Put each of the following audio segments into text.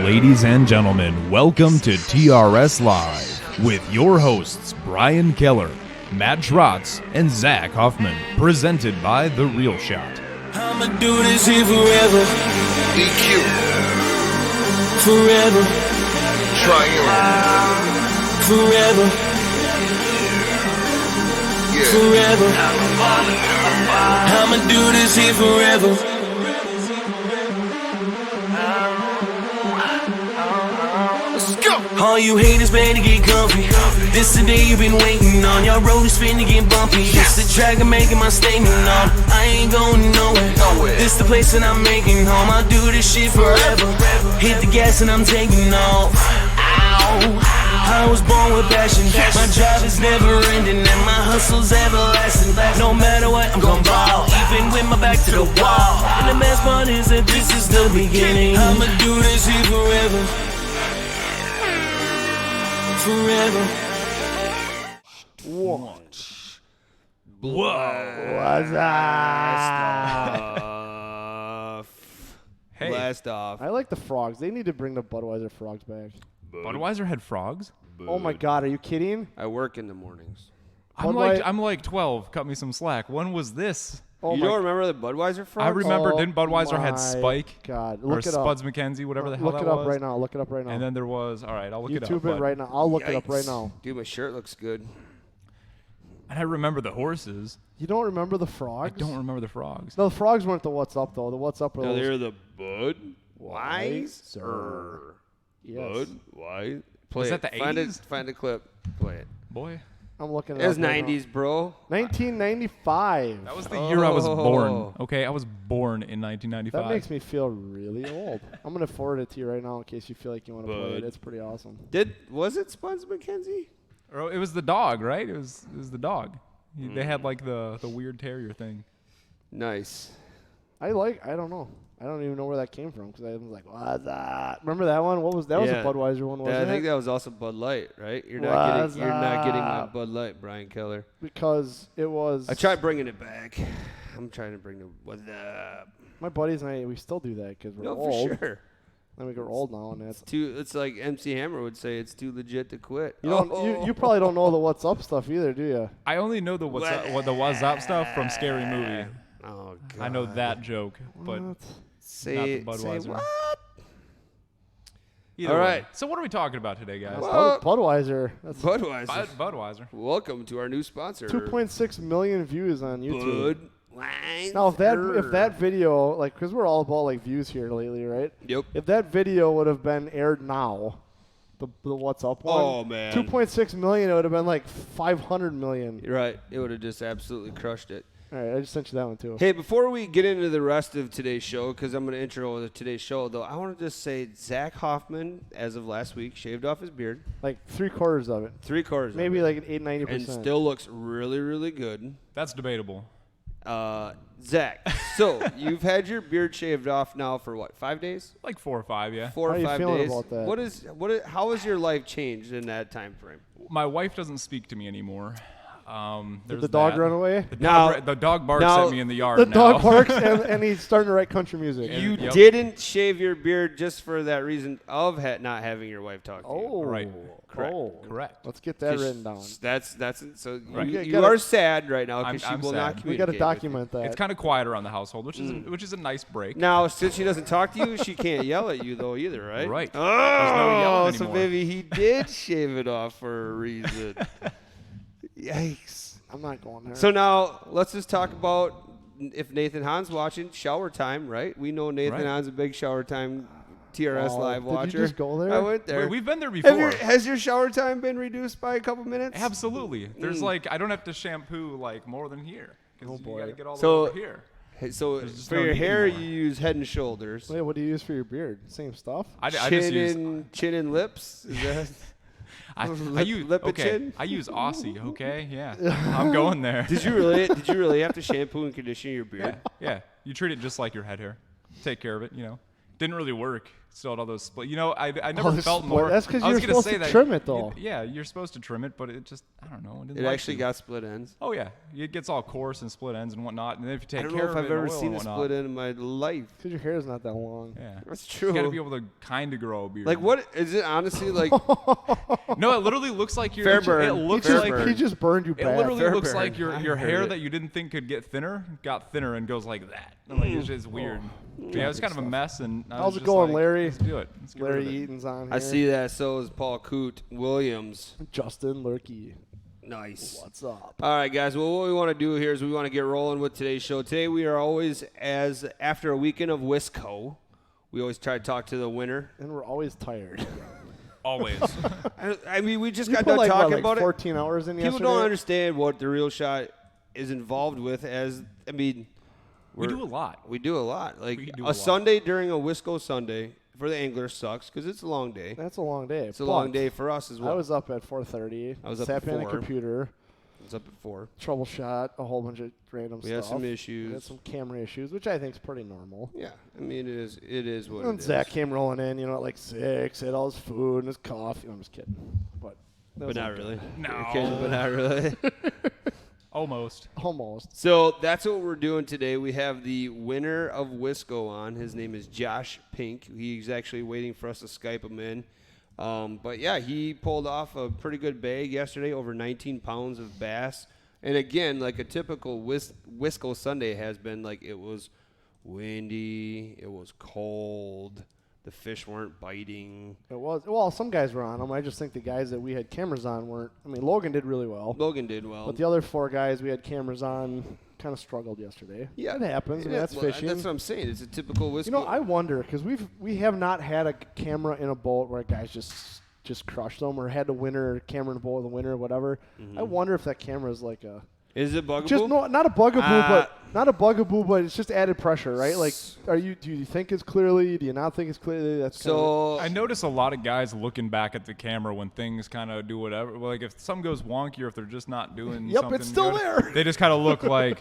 Ladies and gentlemen, welcome to TRS Live with your hosts Brian Keller, Matt Schrotz, and Zach Hoffman, presented by The Real Shot. I'ma do this here forever. EQ. Forever. Triune. Forever. Yeah. Forever. I'ma do this here forever. All you haters better get comfy. This the day you've been waiting on. Y'all road is finna get bumpy. This the track I'm making my statement on. I ain't going nowhere. This the place that I'm making home. I'll do this shit forever. Hit the gas and I'm taking off. Ow. I was born with passion. My job is never ending and my hustle's everlasting. No matter what, I'm gon' ball, even with my back to the wall. And the best part is that this is the beginning. I'ma do this here forever. Forever. What? Whoa. Hey. Blast off. I like the frogs. They need to bring the Budweiser frogs back. Budweiser had frogs? Oh my God, are you kidding? I work in the mornings. I'm like 12. Cut me some slack. When was this? Oh You don't remember the Budweiser frogs? I remember. Oh didn't Budweiser had my Spike? God, Or look it up. Spuds McKenzie, whatever the hell Look that it up was. right now. Look it up right now. And then there was. All right, I'll look it up. YouTube it right now. I'll look it up right now. Dude, my shirt looks good. And I remember the horses. You don't remember the I frogs? don't remember the frogs. No, the frogs weren't the What's Up though. The What's Up were No, those. they're the Budweiser. Yes. Budweiser. Play Was it. that the Find 80s? Find a clip. Play it. Boy, I'm looking at It was up right 90s, bro. now. 1995. that was the year I was born. Oh. Okay, I was born in 1995. That makes me feel really old. I'm gonna forward it to you right now in case you feel like you want to play it. Bud. It's pretty awesome. Was it Spuds McKenzie? Or it was the dog, right? It was the dog. They had like the weird terrier thing. Nice. I don't know. I don't even know where that came from because I was like, what's that? Remember that one? What was that? Yeah. Was a Budweiser one, wasn't I think it? that was also Bud Light, right? You're not What's getting my up? Bud Light, Brian Keller. Because it was. I tried bringing it back. I'm trying to bring the what's up. My buddies and I, we still do that because we're No, old. for sure. And we're old now, and that's. It's like MC Hammer would say, it's too legit to quit. You don't. You probably don't know the What's Up stuff either, do you? I only know the what's up stuff from Scary Movie. Oh, God. I know that joke, but What? Say not the Budweiser. Say what? either All way. right. So what are we talking about today, guys? Well, Budweiser. That's Budweiser. Budweiser. Welcome to our new sponsor. 2.6 million views on YouTube. Budweiser. Now, if that video, like, because we're all about like views here lately, right? Yep. If that video would have been aired now, the What's Up one, Oh, man. 2.6 million, it would have been like 500 million. You're right. It would have just absolutely crushed it. All right, I just sent you that one too. Hey, before we get into the rest of today's show, because I'm going to intro today's show, though, I want to just say Zach Hoffman, as of last week, shaved off his beard. Like 3/4 of it, 3/4. maybe of like an it, 90%. and still looks really, really good. That's debatable. Zach, so you've had your beard shaved off now for what, 5 days? Like 4 or 5, yeah. 4 How or you 5 feeling days. about that? How has your life changed in that time frame? My wife doesn't speak to me anymore. Did There's the dog that. run away? The dog barks now- at me in the yard The now. dog barks and he's starting to write country music. And- You Yep. didn't shave your beard just for that reason of not having your wife talk to you. Oh, Right. Correct. Let's get that written down. That's so Right. you are sad right now because she I'm will sad. not We communicate. got to with document that. It's kind of quiet around the household, which is a nice break. you. Now, since she doesn't talk to you, she can't yell at you though either, right? Right. Oh, no yelling so anymore. maybe he did shave it off for a reason. Yikes. I'm not going there. So now let's just talk about if Nathan Hahn's watching shower time, right? We know Nathan Right. Hahn's a big shower time TRS Oh, live did you watcher. just go there? I went there. We've been there before. Has your shower time been reduced by a couple minutes? Absolutely. There's like I don't have to shampoo like more than here. Oh, You boy. gotta get all the So- way over here. Hey, so There's just for no your need hair, anymore. you use Head and Shoulders. Wait, what do you use for your beard? Same stuff? I just Chin use chin and lips. Is that? I lip- use lip and okay. chin? I use Aussie. Okay, yeah. I'm going there. Did you really have to shampoo and condition your beard? Yeah. You treat it just like your head hair. Take care of it. Didn't really work. Still had all those split. You know, I never felt split. more. That's because I was you're gonna supposed say to that trim it, though. Yeah, you're supposed to trim it, but it just, I don't know. It actually got split ends. Oh yeah, it gets all coarse and split ends and whatnot. And then if you take I don't care know if of I've it, ever and oil seen and a whatnot, split end in my life. Because your hair is not that long. Yeah, That's true. You got to be able to kind of grow a beard. Like, what is it? Honestly, like No, it literally looks like your. Fair burn. It looks Fair like burn. He just burned you It bad. literally Fair looks burn. like I your heard hair it. that you didn't think could get thinner got thinner and goes like that. And like, it's just weird. Yeah, it was kind of a mess. And I How's was it just going, like, Larry? Let's do it. Let's get rid Larry of it. Eaton's on here. I see that. So is Paul Coote Williams. Justin Lurkey. Nice. What's up? All right, guys. Well, what we want to do here is we want to get rolling with today's show. Today we are always, as after a weekend of Wisco, we always try to talk to the winner. And we're always tired. Always. I mean, we just You got put done like, talking what, about 14 hours in it. People yesterday? don't understand what the real shot is involved with. I mean, We do a lot. We do a lot. Like We do a a lot. Sunday during a Wisco Sunday for the anglers sucks because it's a long day. That's a long day. It's a long day for us as well. I was up at 4:30. I was up sat at behind a 4. computer, I was up at 4. troubleshot a whole bunch of random We stuff. had some We issues. had some camera issues, which I think is pretty normal. Yeah, I mean it is what And it Zach is. came rolling in, at like 6, had all his food and his coffee. I'm just kidding, but that was But not okay. really. No. Okay, but not really. Almost. Almost. So that's what we're doing today. We have the winner of Wisco on. His name is Josh Pink. He's actually waiting for us to Skype him in. But yeah, he pulled off a pretty good bag yesterday, over 19 pounds of bass. And again, like a typical Wisco Sunday has been, like it was windy, it was cold, the fish weren't biting. It was. Well, some guys were on them. I just think the guys that we had cameras on weren't. I mean, Logan did really well. Logan did well. But the other 4 guys we had cameras on kind of struggled yesterday. Yeah, it happens. I mean, Yeah, that's well, fishing. That's what I'm saying. It's a typical Wisco. You know, I wonder because we have not had a camera in a boat where guys just crushed them or had a winner camera in a boat with a winner or whatever. I wonder if that camera is like a Is it bugaboo? just not a bugaboo, but it's just added pressure, right? Like, do you think it's clearly? Do you not think it's clearly? That's So I notice a lot of guys looking back at the camera when things kind of do whatever. Well, like if something goes wonky or if they're just not doing Yep, something it's still good, there. They just kind of look like,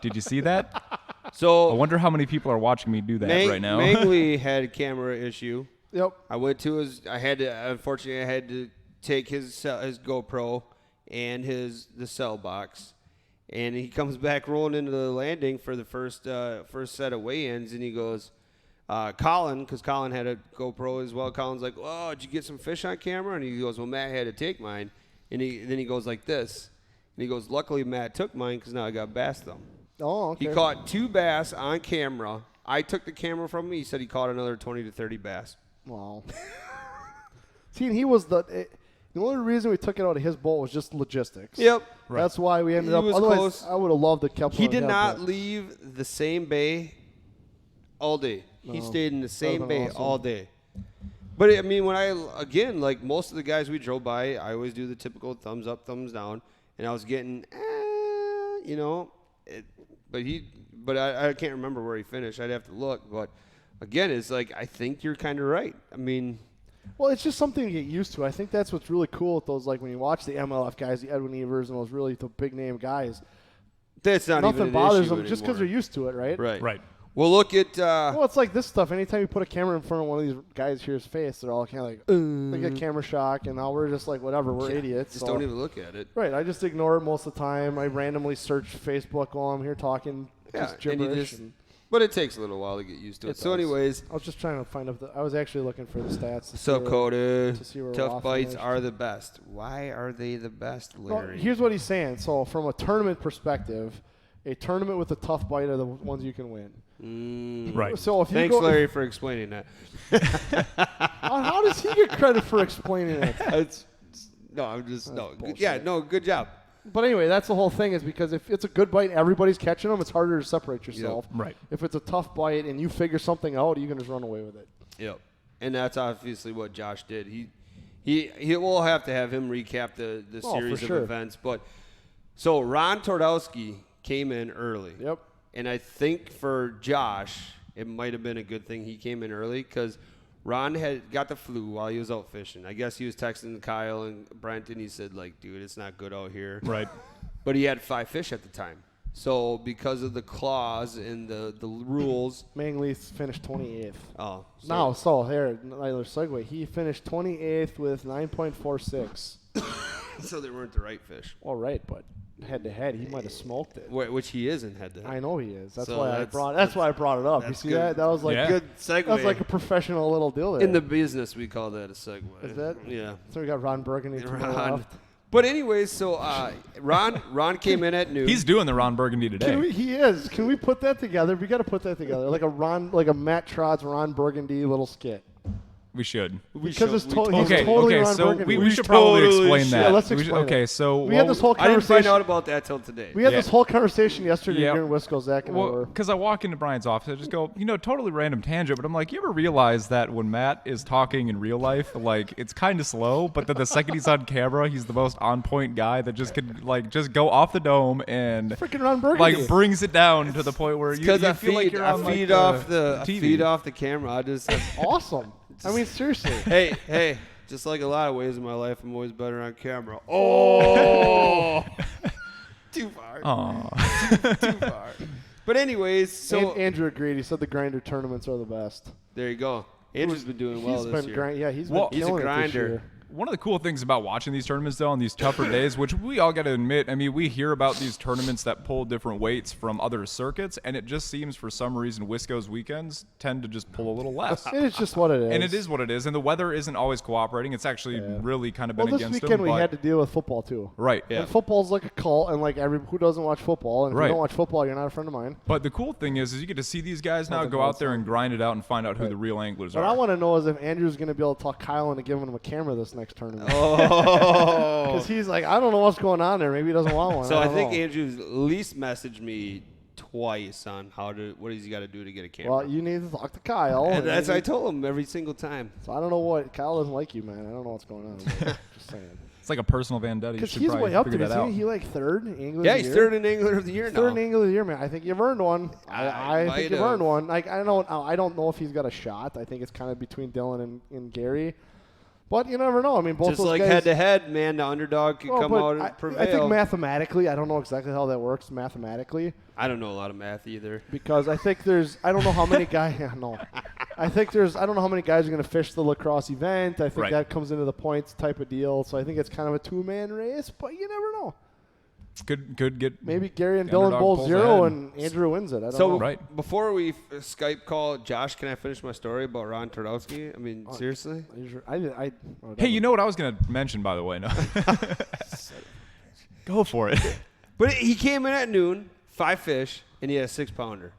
did you see that? I so wonder how many people are watching me do that right now. Mangley had a camera issue. Yep. I went to unfortunately I had to take his GoPro and the cell box. And he comes back rolling into the landing for the first set of weigh-ins, and he goes, Colin, because Colin had a GoPro as well. Colin's like, oh, did you get some fish on camera? And he goes, well, Matt had to take mine. And then he goes like this. And he goes, luckily Matt took mine because now I got bass thumb. Oh, okay. He caught 2 bass on camera. I took the camera from him. He said he caught another 20 to 30 bass. Wow. See, and he was the only reason we took it out of his boat was just logistics. Yep. That's why we ended He up. was Otherwise, close. I would have loved to kept. He one did him, not but- leave the same bay all day. He No. stayed in the same been bay awesome. all day. But, I mean, like most of the guys we drove by, I always do the typical thumbs up, thumbs down. And I was getting, but I can't remember where he finished. I'd have to look. But, again, it's like, I think you're kind of right. I mean, Well, it's just something to get used to. I think that's what's really cool with those, like when you watch the MLF guys, the Edwin Evers, and those really the big name guys. that's not Nothing even an bothers issue them just because anymore. they're used to it, right? Right. Right. Well, look at Well, it's like this stuff. Anytime you put a camera in front of one of these guys here's face, they're all kind of like, they get camera shock, and now we're just like, whatever, we're idiots. just so- don't even look at it. Right, I just ignore it most of the time. I randomly search Facebook while I'm here talking just and you gibberish. just- and But it takes a little while to get used to it. It So, does. anyways, I was just trying to find out. I was actually looking for the stats. to see so where- Coda, to see where tough Raw bites finished. are the best. Why are they the best, Well, Larry? here's what he's saying. So, from a tournament perspective, a tournament with a tough bite are the ones you can win. Right. So, if you Thanks, go, Larry, for explaining that. how does he get credit for explaining it? I'm just no. bullshit. Yeah, no. Good job. But anyway, that's the whole thing is because if it's a good bite and everybody's catching them, it's harder to separate yourself. Right. If it's a tough bite and you figure something out, you can just run away with it. Yep. And that's obviously what Josh did. He will have to have him recap the Oh, series for of sure. events. But so Ron Twardowski came in early. Yep. And I think for Josh, it might have been a good thing he came in early because Ron had got the flu while he was out fishing. I guess he was texting Kyle and Brent, and he said, like, dude, it's not good out here. Right. But he had 5 fish at the time. So because of the clause in the rules, Mangley finished 28th. oh, Here, another segue. He finished 28th with 9.46. so they weren't the right fish. All right, but head-to-head, he might have smoked it. Which he is in head to head. I know he is. That's So why that's- I brought it up. You that's see good. that? That was like Yeah. Good segue. That was like a professional little deal there. in the business, we call that a segue. Is that? Yeah. So we got Ron Burgundy to my Ron. left. But anyways, so Ron came in at noon. He's doing the Ron Burgundy today. He is. Can we put that together? We got to put that together, like a Matt Trotz, Ron Burgundy little skit. We should. Because it's he's Okay, totally okay, Ron so Burgundy. we should probably totally explain should. that. Yeah, let's We should- explain okay, it. so We had this whole I didn't conversation. find out about that till today. We had Yeah. this whole conversation yesterday Yeah. during Wisco, Zach and I Well, were. because I walk into Brian's office, I just go, totally random tangent, but I'm like, you ever realize that when Matt is talking in real life, like, it's kind of slow, but then the second he's on camera, he's the most on-point guy that just could, like, just go off the dome and, Freaking Ron Burgundy. like, brings it down to the point where you Because I feel like you're on, feed like, off the TV. feed off the camera. I just Awesome. I mean, seriously. hey, just like a lot of ways in my life, I'm always better on camera. Oh, too far. Aw. Too far. But anyways, so Andrew agreed. He said the grinder tournaments are the best. there you go. Andrew's been doing well this year. He's Well, been he's a killing it this grinder. year. One of the cool things about watching these tournaments, though, on these tougher days, which we all got to admit, I mean, we hear about these tournaments that pull different weights from other circuits, and it just seems for some reason Wisco's weekends tend to just pull a little less. It's just what it is. And it is what it is, and the weather isn't always cooperating. It's actually really kind of been Well, this against weekend them. we but- had to deal with football too. Right. Yeah. And football's like a cult, and like who doesn't watch football? And if Right. you don't watch football, you're not a friend of mine. But the cool thing is you get to see these guys now Nothing go else out there and grind it out and find out who the real anglers What are. I want to know is if Andrew's going to be able to talk Kyle into giving him a camera this next tournament. Oh. Because he's like, I don't know what's going on there. Maybe he doesn't want one. So I don't think know. Andrew's at least messaged me twice on what he's got to do to get a camera. Well, you need to talk to Kyle. and that's maybe- I told him every single time. So I don't know what Kyle doesn't like you, man. I don't know what's going on. Just saying. It's like a personal vendetta. You Because should he's probably way up figure there. that out. Isn't he like third England? Yeah, of the he's year? third in Angler of the Year now. Third in England of the year, man. I think you've earned one. I I might think you've have. earned one. Like I don't know if he's got a shot. I think it's kind of between Dylan and Gary. But you never know. I mean, both Just those like guys. head to head, man, the underdog could Well, come but out and I prevail. think mathematically, I don't know exactly how that works mathematically I don't know a lot of math either. because I think I don't know how many guys. Yeah, no, I don't know how many guys are going to fish the lacrosse event. I think Right. that comes into the points type of deal. So I think it's kind of a two-man race, but you never know. Could get Maybe Gary and The Dylan underdog bowl pulls zero ahead. and Andrew wins it. I don't So know. Right. before we Skype call, Josh, can I finish my story about Ron Twardowski? I mean, seriously? Hey, you know what I was going to mention, by the way? No. Go for it. But he came in at noon, 5 fish, and he had a 6-pounder.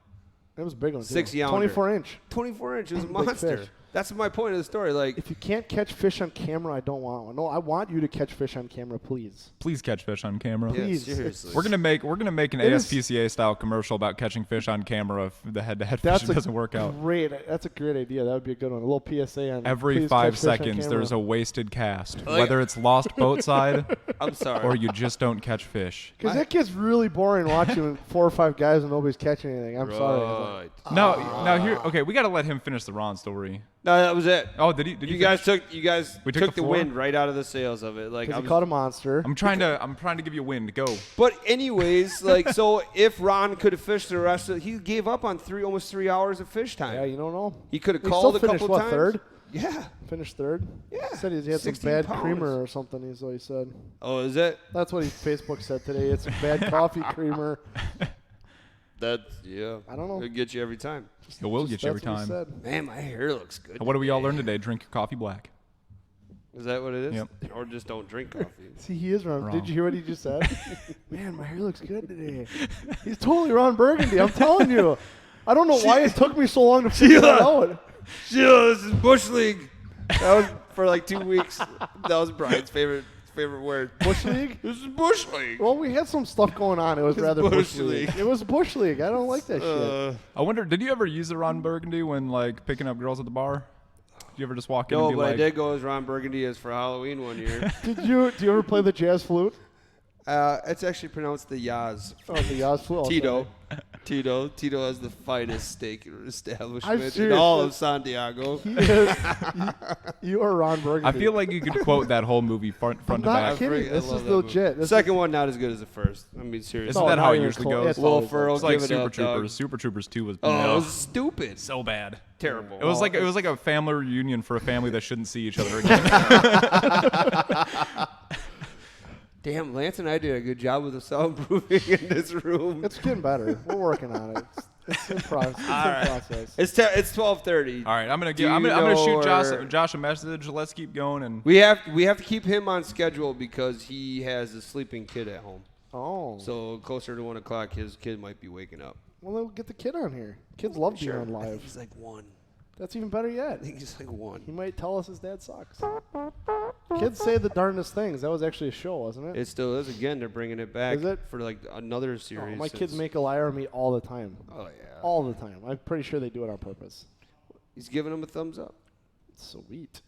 It was a big one. 6 too. younder. 24-inch. 24-inch. It was a Big monster. fish. That's my point of the story. Like, If you can't catch fish on camera, I don't want one. No, I want you to catch fish on camera, please. Please catch fish on camera. yeah, please. seriously. We're gonna make an It is- ASPCA style commercial about catching fish on camera if the head-to-head That's fishing doesn't work out. That's a great idea. That would be a good one. A little PSA on Every please 5 catch fish on seconds, camera. there's a wasted cast, Like- whether it's lost boat side I'm sorry. or you just don't catch fish. Because that gets really boring watching 4 or 5 guys and nobody's catching anything. I'm sorry. Right. Now here, okay, we got to let him finish the Ron story. No, that was it. Oh, did he? You guys took We took took the the floor? wind right out of the sails of it. Like Because I he was, caught a monster. I'm trying to give you a wind. Go. but anyways, like so, if Ron could have fished the rest of, he gave up on almost 3 hours of fish time. Yeah, you don't know. He could have He called a still finished, couple what, times. third? Yeah. Finished third. Yeah. He said he had some 16 bad pounds. creamer or something. Is what he said. Oh, is it? That's what Facebook said today. It's a bad coffee creamer. Yeah. I don't know. It'll get you every time. It will get you every That's what he time. said. Man, my hair looks good. What do we all learn today? Drink your coffee black. Is that what it is? Yep. Or just don't drink coffee. See, he is wrong. Wrong. Did you hear what he just said? Man, my hair looks good today. He's totally Ron Burgundy. I'm telling you. I don't know why it took me so long to figure that out. Sheila, this is Bush League. That was for like 2 weeks. That was Brian's favorite word. Bush League? This is Bush League. Well, we had some stuff going on. It was rather Bush Bush League. League. It was Bush League. I don't like that shit. I wonder, did you ever use the Ron Burgundy when like picking up girls at the bar? Did you ever just walk in No, and be but I like, did go as Ron Burgundy as for Halloween one year. Do you ever play the jazz flute? It's actually pronounced the Yaz. Oh, the jazz flute. Tito. Tito has the finest steak establishment in serious. all of Santiago. You are Ron Burgundy. I feel like you could quote that whole movie front I'm to not back. kidding. I This love is that movie. legit. This Second one not as good as the first. I mean, seriously. Isn't that how not it even usually close. goes? It's Will always Ferrell, It's like give it Super up, Troopers. dog. Super Troopers 2 was Oh, it was stupid. so bad. Terrible. It was like a family reunion for a family that shouldn't see each other again. Damn, Lance and I did a good job with the soundproofing in this room. It's getting better. We're working on it. It's in process. It's 12:30. All right, I'm gonna Do I'm you gonna know shoot where- Josh a message. Let's keep going and We have to keep him on schedule because he has a sleeping kid at home. Oh. So closer to 1 o'clock, his kid might be waking up. Well, then we'll get the kid on here. Kids love being on I think live. he's like 1. That's even better yet. I think he's like 1. He might tell us his dad sucks. Kids say the darndest things. That was actually a show, wasn't it? It still is. Again, they're bringing it back Is it? for like another Oh, series. my kids since- make a liar of me all the time. Oh yeah. All the time. I'm pretty sure they do it on purpose. He's giving him a thumbs up. Sweet.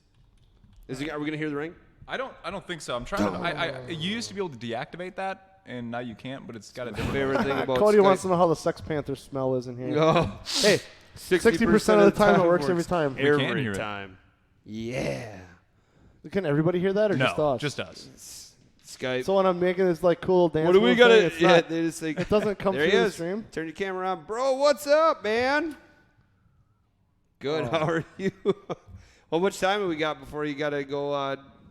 Are we gonna hear the ring? I don't think so. I'm trying to. You used to be able to deactivate that, and now you can't. But it's got a different. Favorite thing about Cody Skype- wants to know how the Sex Panther smell is in here. Oh, Hey, 60% of the time it works every time. can Every hear it. time. Yeah. Can everybody hear that or No, just us? just us. Skype. So when I'm making this like cool dance, what do we move gotta? thing, it's Yeah, not- they just like it doesn't come there through he the is. stream. Turn your camera on, bro. What's up, man? Good. How are you? How much time have we got before you gotta go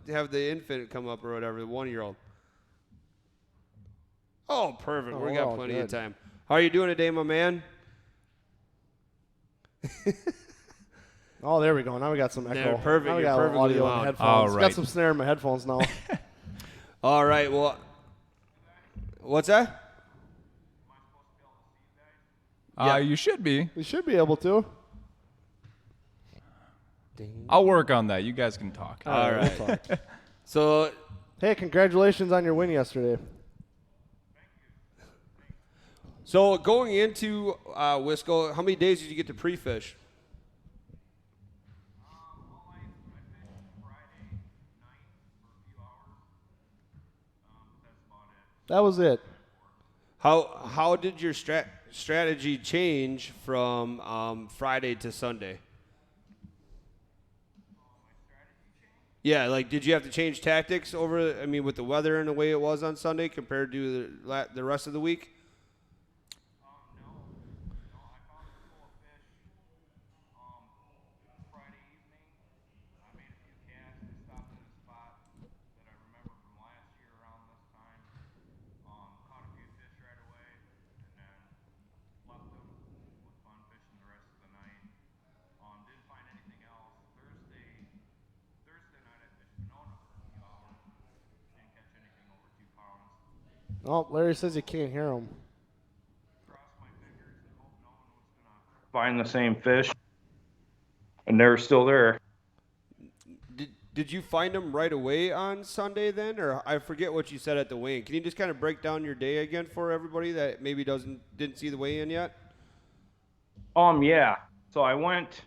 have the infant come up or whatever, the 1-year-old? Oh, perfect. Oh, We got wow, plenty of good. time. How are you doing today, my man? Oh, there we go. Now we got some echo. There, perfect. Now we You're got a little perfectly audio loud. in headphones. All Got right. some snare in my headphones now. All right. Well, what's that? Yeah. You should be. We should be able to. I'll work on that. You guys can talk. All right. We'll talk. So, Hey, congratulations on your win yesterday. going into Wisco, how many days did you get to pre-fish? That was it. How did your strategy change from Friday to Sunday? Yeah, like did you have to change tactics over? I mean, with the weather and the way it was on Sunday compared to the rest of the week? Oh, Larry says you can't hear him. Find the same fish, and they're still there. Did you find them right away on Sunday then, or I forget what you said at the weigh-in? Can you just kind of break down your day again for everybody that maybe didn't see the weigh-in yet? Yeah. So I went.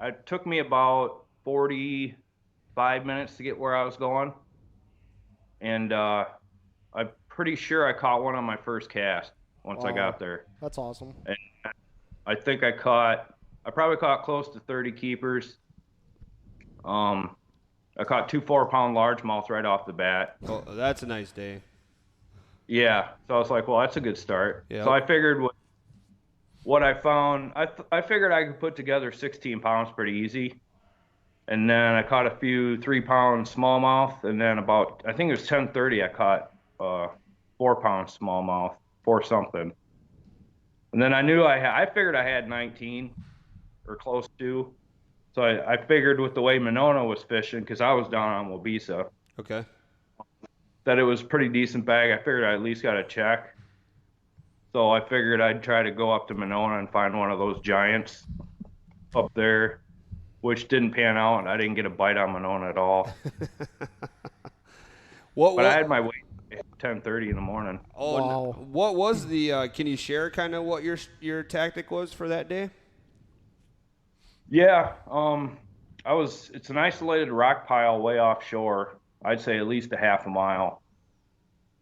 It took me about 45 minutes to get where I was going, and I'm pretty sure I caught one on my first cast once I Wow. got there. That's awesome. And I think I probably caught close to 30 keepers. I caught 2 4-pound largemouths right off the bat. Oh, that's a nice day. Yeah, so I was like, well, that's a good start. Yep. So I figured what I found, I figured I could put together 16 pounds pretty easy. And then I caught a few 3-pound smallmouth, and then I think it was 10:30, I caught 4-pound smallmouth, 4 something. And then I figured I had 19 or close to. So I figured with the way Monona was fishing, because I was down on Wabisa, Okay. that it was a pretty decent bag. I figured I at least got a check. So I figured I'd try to go up to Monona and find one of those giants up there, which didn't pan out, and I didn't get a bite on Monona at all. But I had my weight at 10:30 in the morning. Oh, Wow. what was the? Can you share kind of what your tactic was for that day? Yeah, it's an isolated rock pile way offshore. I'd say at least a half a mile.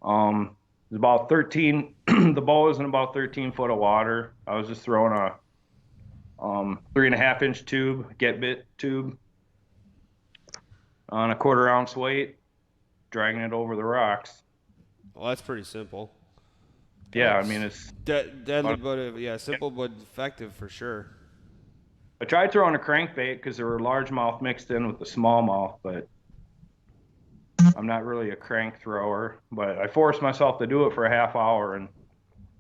It's about 13 the boat was in about 13 foot of water. I was just throwing a 3.5-inch tube, get bit tube, on a 1/4 ounce weight, dragging it over the rocks. Well, that's pretty simple. Yeah, I mean it's Deadly, but simple but effective for sure. I tried throwing a crankbait because there were largemouth mixed in with the smallmouth, but I'm not really a crank thrower. But I forced myself to do it for a half hour and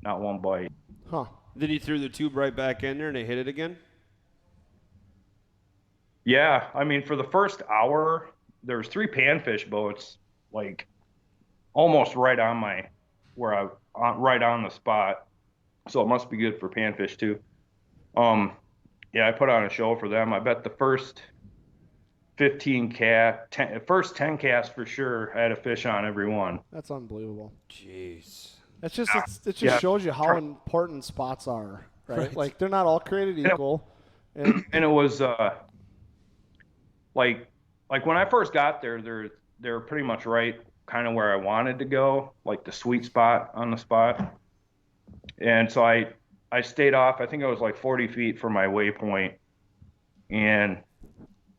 not one bite. Huh. Then you threw the tube right back in there and it hit it again? Yeah, I mean for the first hour, there was 3 panfish boats, like almost right on right on the spot. So it must be good for panfish too. Yeah, I put on a show for them. I bet the first 10 casts for sure, I had a fish on every one. That's unbelievable. Jeez. It just shows you how important spots are, right? Like they're not all created equal. And it was like when I first got there, they're pretty much right kind of where I wanted to go, like the sweet spot on the spot. And so I stayed off. I think I was like 40 feet from my waypoint, and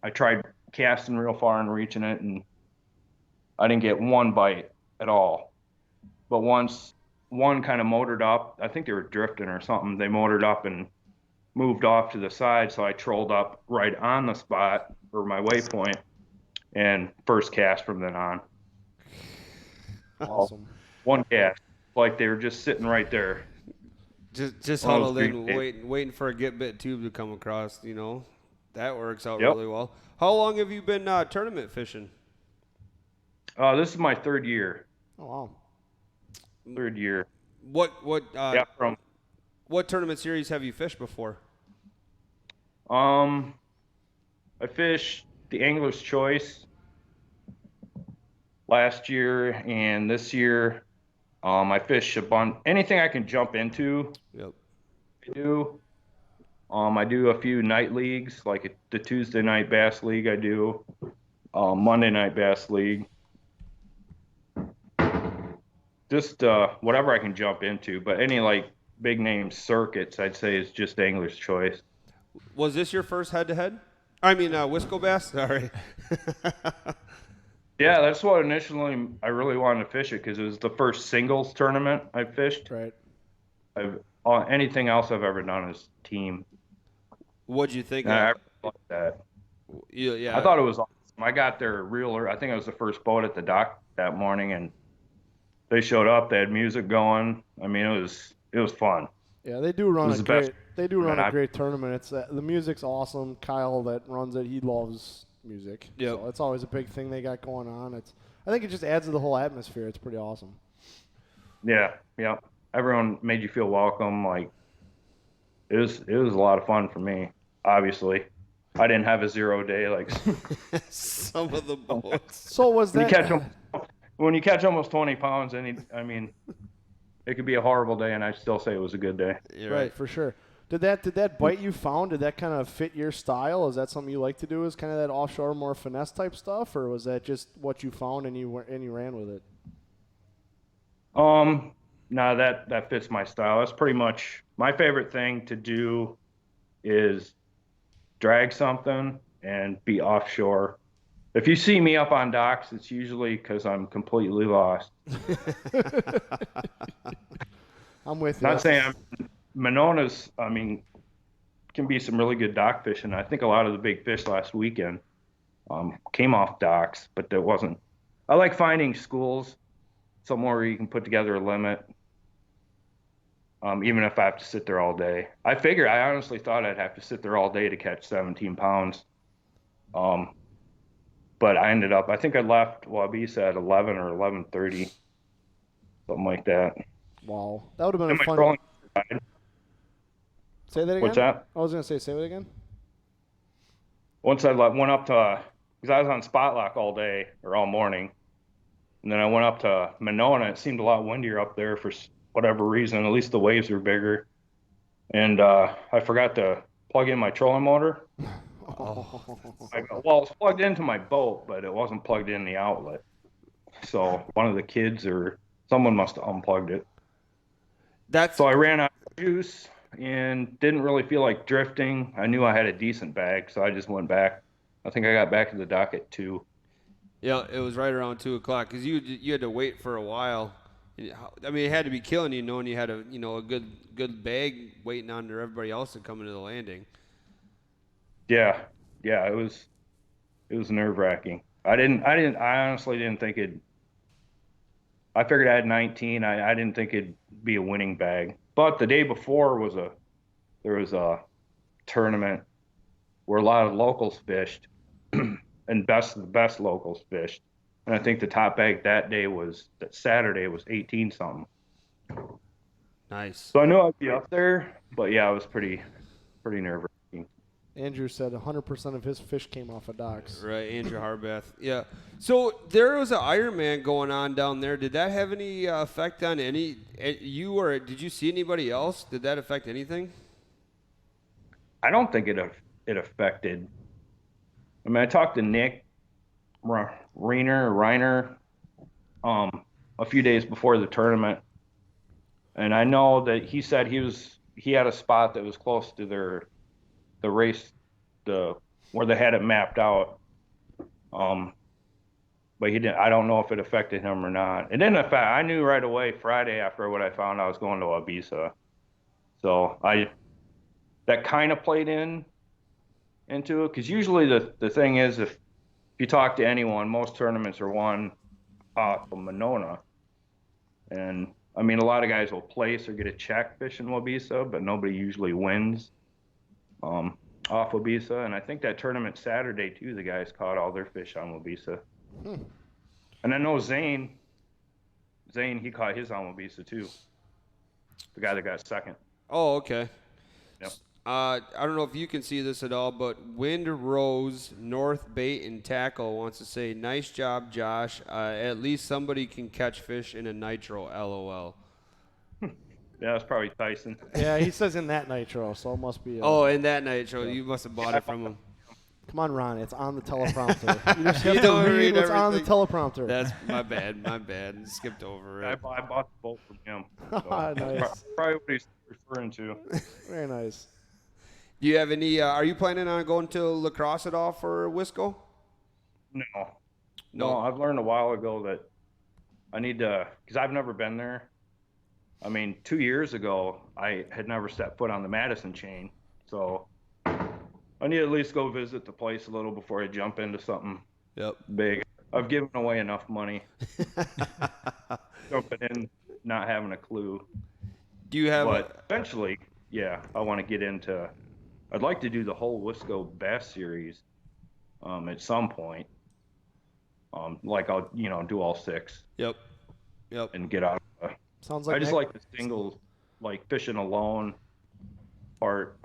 I tried casting real far and reaching it, and I didn't get one bite at all. But once one kind of motored up, I think they were drifting or something. They motored up and moved off to the side, so I trolled up right on the spot or my waypoint, and first cast from then on. Awesome. One cast, like they were just sitting right there. Just huddled in, waiting for a get bit tube to come across. You know, that works out really well. How long have you been tournament fishing? This is my 3rd year. Oh wow. 3rd year. What From tournament series have you fished before? I fished the Angler's Choice last year, and this year I fish a bunch. Anything I can jump into. Yep. I do. I do a few night leagues, like the Tuesday night bass league. I do Monday night bass league. Just whatever I can jump into, but any like big name circuits, I'd say is just Angler's Choice. Was this your first head-to-head? I mean, Wisco Bass. Sorry. Yeah, that's what initially I really wanted to fish it because it was the first singles tournament I fished. Right. Anything else I've ever done is team. What'd you think? I like that. Yeah. I thought it was awesome. I got there real early. I think I was the first boat at the dock that morning, and they showed up. They had music going. I mean, it was fun. Yeah, they do run a great tournament. It's the music's awesome. Kyle that runs it, he loves music. Yep. So it's always a big thing they got going on. I think it just adds to the whole atmosphere. It's pretty awesome. Yeah. Everyone made you feel welcome. Like it was a lot of fun for me. Obviously, I didn't have a 0 day like some of the boats. So was that when you catch almost 20 pounds? I mean, it could be a horrible day, and I still say it was a good day. You're right, for sure. Did that bite you found? Did that kind of fit your style? Is that something you like to do? Is kind of that offshore, more finesse type stuff, or was that just what you found and you ran with it? No, that fits my style. That's pretty much my favorite thing to do is drag something and be offshore. If you see me up on docks, it's usually because I'm completely lost. I'm with you. Not saying Monona's, I mean, can be some really good dock fishing. I think a lot of the big fish last weekend came off docks, but there wasn't. I like finding schools somewhere where you can put together a limit, even if I have to sit there all day. I honestly thought I'd have to sit there all day to catch 17 pounds. But I ended up, I think I left Wabisa at 11 or 11:30, something like that. Wow. That would have been a fun. Say that again? What's that? I was going to say it again. Once I went up to, because I was on spot lock all day or all morning, and then I went up to Monona. It seemed a lot windier up there for whatever reason. At least the waves were bigger. And I forgot to plug in my trolling motor. It was plugged into my boat, but it wasn't plugged in the outlet. So one of the kids or someone must have unplugged it. So I ran out of juice and didn't really feel like drifting. I knew I had a decent bag, so I just went back. I think I got back to the dock at 2. Yeah, it was right around 2 o'clock because you had to wait for a while. I mean, it had to be killing you knowing you had a good bag waiting on everybody else to come into the landing. Yeah, it was nerve wracking. I honestly didn't think I figured I had 19. I didn't think it'd be a winning bag. But the day before there was a tournament where a lot of locals fished, and the best locals fished. And I think the top bag that Saturday was 18 something. Nice. So I knew I'd be up there, but yeah, it was pretty nerve wracking. Andrew said 100% of his fish came off of docks. Right, Andrew Harbath. Yeah. So there was an Ironman going on down there. Did that have any effect on you, or did you see anybody else? Did that affect anything? I don't think it affected. I mean, I talked to Nick Reiner a few days before the tournament, and I know that he said he had a spot that was close to the race, where they had it mapped out. But he didn't. I don't know if it affected him or not. It didn't affect. I knew right away Friday after what I found I was going to Ibiza, so that kind of played into it, because usually the thing is, if you talk to anyone, most tournaments are won off of Monona, and I mean a lot of guys will place or get a check fishing Ibiza, but nobody usually wins off Ibiza. And I think that tournament Saturday too, the guys caught all their fish on Ibiza. And I know Zane, he caught his on Ibiza too. The guy that got second. Oh, okay. Yep. I don't know if you can see this at all, but Wind Rose North Bait and Tackle wants to say, nice job, Josh. At least somebody can catch fish in a nitro, LOL. Yeah, it's probably Tyson. Yeah, he says in that nitro, so it must be. In that nitro. You must have bought it from him. Come on, Ron. It's on the teleprompter. You just have to don't read read what's on the everything. teleprompter. That's my bad. Skipped over I it. bought both from him. So Nice. Probably what he's referring to. Very nice. Do you have any? Are you planning on going to La Crosse at all for Wisco? No, I've learned a while ago that I need to, because I've never been there. I mean, 2 years ago, I had never set foot on the Madison chain, so I need to at least go visit the place a little before I jump into something big. I've given away enough money jumping in, not having a clue. Do you have? But eventually, yeah, I want to get into. I'd like to do the whole Wisco Bass series at some point. Like I'll do all 6. Yep. And get out. Sounds like I just like the singles, like fishing alone part.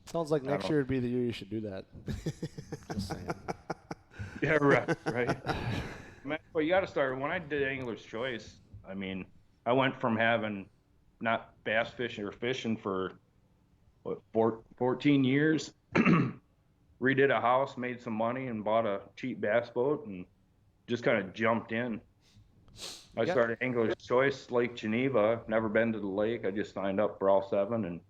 Sounds like next year would be the year you should do that. Just saying. Yeah, right. But you got to start. When I did Angler's Choice, I mean, I went from having not bass fishing or fishing for 14 years, redid a house, made some money, and bought a cheap bass boat, and just kind of jumped in. I started Angler's Choice, Lake Geneva. Never been to the lake. I just signed up for all 7, and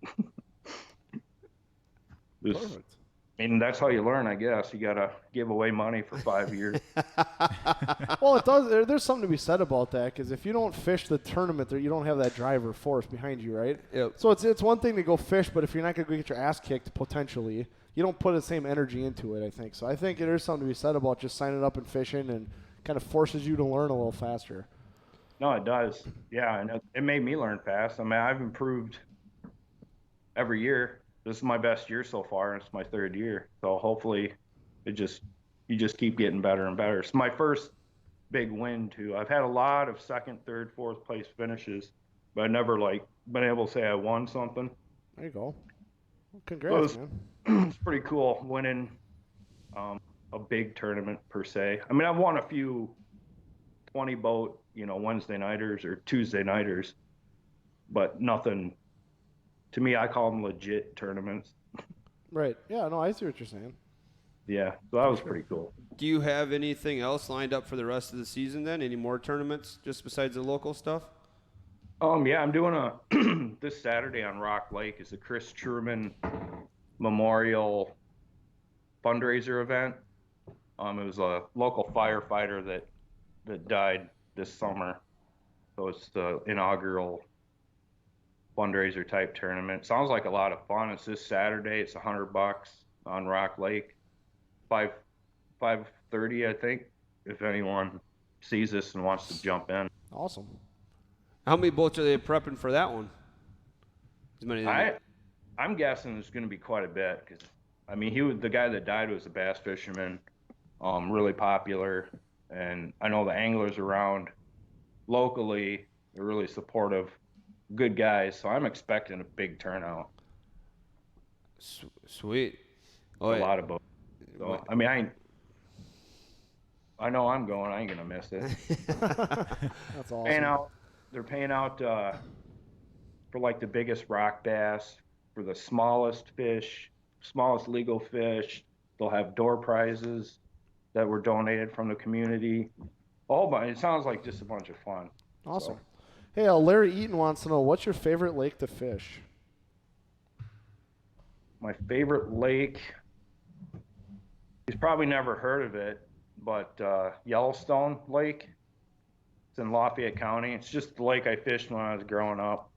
Perfect. I mean, that's how you learn, I guess. You got to give away money for 5 years. Well, it does. There's something to be said about that, because if you don't fish the tournament, you don't have that driver force behind you, right? Yep. So it's one thing to go fish, but if you're not going to get your ass kicked potentially, you don't put the same energy into it, I think. So I think there's something to be said about just signing up and fishing, and kind of forces you to learn a little faster. No, it does. Yeah, and it made me learn fast. I mean, I've improved every year. This is my best year so far, and it's my 3rd year. So hopefully, you just keep getting better and better. It's my first big win too. I've had a lot of 2nd, 3rd, 4th place finishes, but I never been able to say I won something. There you go. Well, congrats, man. It's pretty cool winning a big tournament per se. I mean, I've won a few 20 boat, Wednesday nighters or Tuesday nighters, but nothing. To me, I call them legit tournaments. Right. Yeah, no, I see what you're saying. Yeah, so that was pretty cool. Do you have anything else lined up for the rest of the season then? Any more tournaments just besides the local stuff? Yeah, I'm doing a this Saturday on Rock Lake is the Chris Truman Memorial fundraiser event. It was a local firefighter that died this summer, so it's the inaugural fundraiser type tournament. Sounds like a lot of fun. It's this Saturday. It's $100 on Rock Lake, 5:30, I think. If anyone sees this and wants to jump in. Awesome. How many boats are they prepping for that one? As many as I'm guessing there's going to be quite a bit because, I mean, the guy that died was a bass fisherman, really popular, and I know the anglers around locally are really supportive, good guys. So I'm expecting a big turnout. Sweet. Oh, A lot of boats. So I mean, I know I'm going. I ain't gonna miss it. That's awesome. They're paying out for like the biggest rock bass, for the smallest fish, smallest legal fish. They'll have door prizes that were donated from the community. It sounds like just a bunch of fun. Awesome. So, Hey, Larry Eaton wants to know, what's your favorite lake to fish? my favorite lake, he's probably never heard of it, but Yellowstone Lake. It's in Lafayette County. It's just the lake I fished when I was growing up.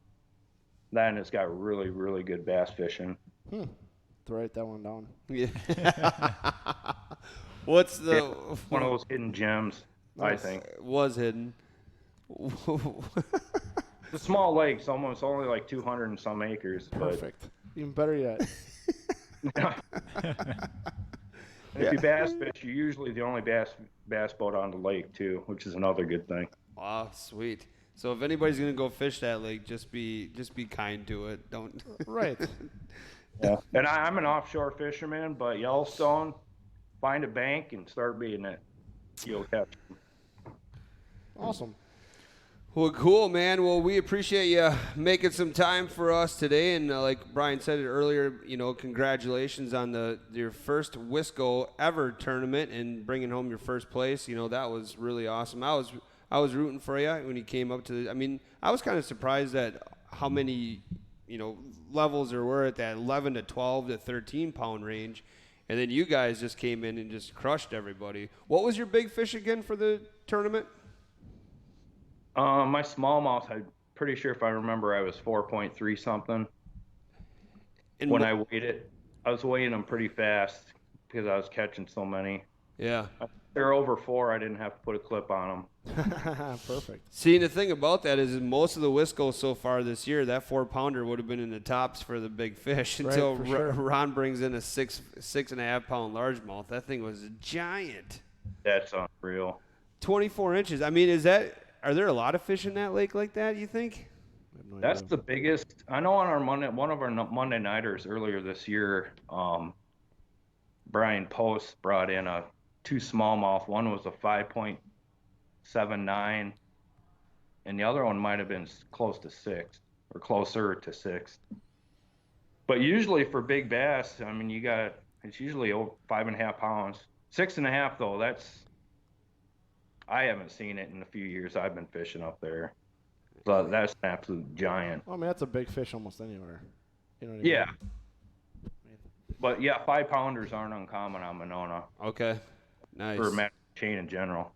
Then it's got really, really good bass fishing. To write that one down. Yeah. What's the One of those hidden gems, I think. was hidden? The small lake's almost only like 200 and some acres. Perfect. Even better yet. And if you bass fish, you're usually the only bass boat on the lake too, which is another good thing. Wow, sweet. So if anybody's gonna go fish that lake, just be kind to it. Don't. Right. Yeah. And I'm an offshore fisherman, but Yellowstone, find a bank and start beating it. You'll catch them. Awesome. Well, cool, man. Well, we appreciate you making some time for us today, and like Brian said it earlier, congratulations on your first Wisco ever tournament and bringing home your first place. That was really awesome. I was rooting for you when you came up to I was kind of surprised at how many levels there were at that 11 to 12 to 13 pound range, and then you guys just came in and just crushed everybody. What was your big fish again for the tournament? My smallmouth, I'm pretty sure if I remember, I was 4.3 something. And when I weighed it, I was weighing them pretty fast because I was catching so many. Yeah. They're over 4. I didn't have to put a clip on them. Perfect. See, the thing about that is most of the Wisco so far this year, that 4-pounder would have been in the tops for the big fish until Ron brings in a 6.5 pound largemouth. That thing was a giant. That's unreal. 24 inches. Are there a lot of fish in that lake like that, you think? That's the biggest. I know on one of our Monday nighters earlier this year, Brian Post brought in 2 smallmouth. One was a 5.79, and the other one might have been close to 6 or closer to 6. But usually for big bass, it's usually over 5.5 pounds. 6.5 though, I haven't seen it in a few years I've been fishing up there. So that's an absolute giant. That's a big fish almost anywhere. Yeah. But yeah, 5-pounders aren't uncommon on Monona. Okay. Nice. For chain in general.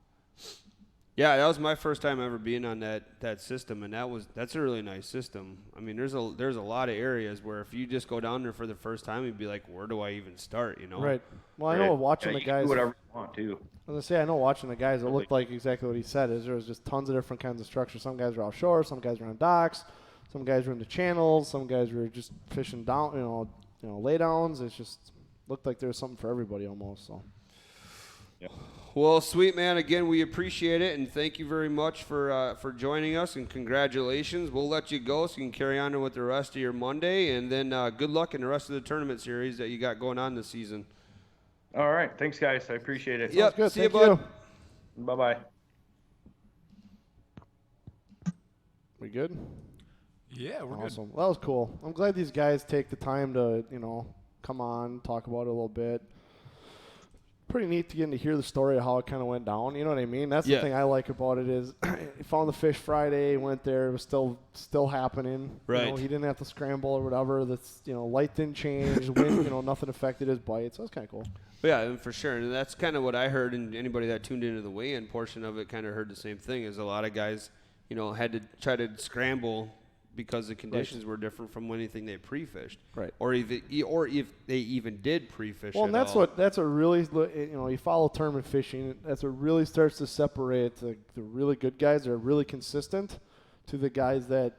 Yeah, that was my first time ever being on that system, and that's a really nice system. There's a lot of areas where if you just go down there for the first time, you'd be like, where do I even start? Right. Well, I know watching the guys. Do whatever you want to. I was gonna say, I know watching the guys, it looked like exactly what he said. There was just tons of different kinds of structures. Some guys were offshore, some guys were on docks, some guys were in the channels, some guys were just fishing down, lay downs. It just looked like there was something for everybody almost. So. Yeah. Well, sweet man. Again, we appreciate it, and thank you very much for joining us, and congratulations. We'll let you go so you can carry on with the rest of your Monday, and then good luck in the rest of the tournament series that you got going on this season. All right. Thanks, guys. I appreciate it. Yep. Good. See Thank you, bud. Bye-bye. We good? Yeah, we're awesome. Well, that was cool. I'm glad these guys take the time to, come on, talk about it a little bit. pretty neat to get to hear the story of how it kind of went down. You know what I mean? That's Yeah. the thing I like about it is he found the fish Friday, went there, it was still happening. Right. You know, he didn't have to scramble or whatever. That's light didn't change, wind, nothing affected his bite. So it's kind of cool. Yeah, and for sure. And that's kind of what I heard, and anybody that tuned into the weigh-in portion of it kind of heard the same thing, is a lot of guys, had to try to scramble because the conditions were different from anything they pre-fished. Right. Or if they even did pre-fish. Well, and that's what really, you follow tournament fishing. That's what really starts to separate the really good guys that are really consistent to the guys that,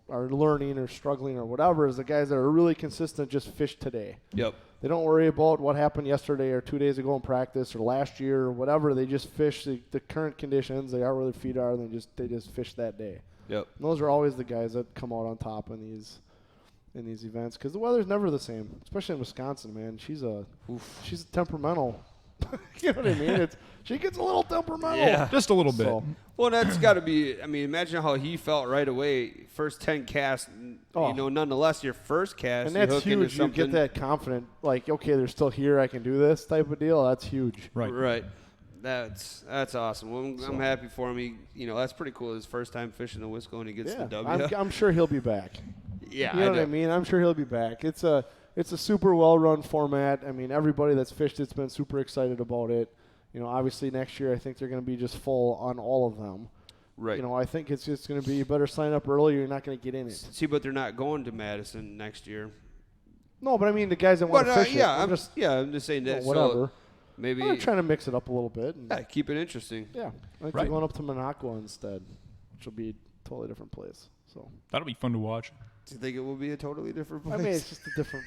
are learning or struggling or whatever, is the guys that are really consistent just fish today. Yep. They don't worry about what happened yesterday or 2 days ago in practice or last year or whatever. They just fish the current conditions. They are where their feet are, and they just fish that day. Yep. And those are always the guys that come out on top in these events because the weather's never the same, especially in Wisconsin, man. She's temperamental. You know what I mean? She gets a little temperamental. Yeah. Just a little bit. So, Well, that's got to be. I mean, imagine how he felt right away. First 10 casts, nonetheless, your first cast, and that's you hook into huge. You get something. that confident, like, okay, they're still here. I can do this type of deal. That's huge. Right. That's awesome. Well, I'm happy for him. That's pretty cool. His first time fishing the Wisco, and he gets the W. I'm sure he'll be back. Yeah, You know what I mean? I'm sure he'll be back. It's a super well-run format. I mean, everybody that's fished it's been super excited about it. Obviously next year I think they're going to be just full on all of them. Right. I think it's just going to be you better sign up early or you're not going to get in it. See, but they're not going to Madison next year. No, but I mean the guys that want to fish it. I'm just saying that. Whatever. So maybe I'm trying to mix it up a little bit. And keep it interesting. yeah, I think Right. they're going up to Minocqua instead, which will be a totally different place. So That'll be fun to watch. Do you think it will be a totally different place? I mean, it's just a different.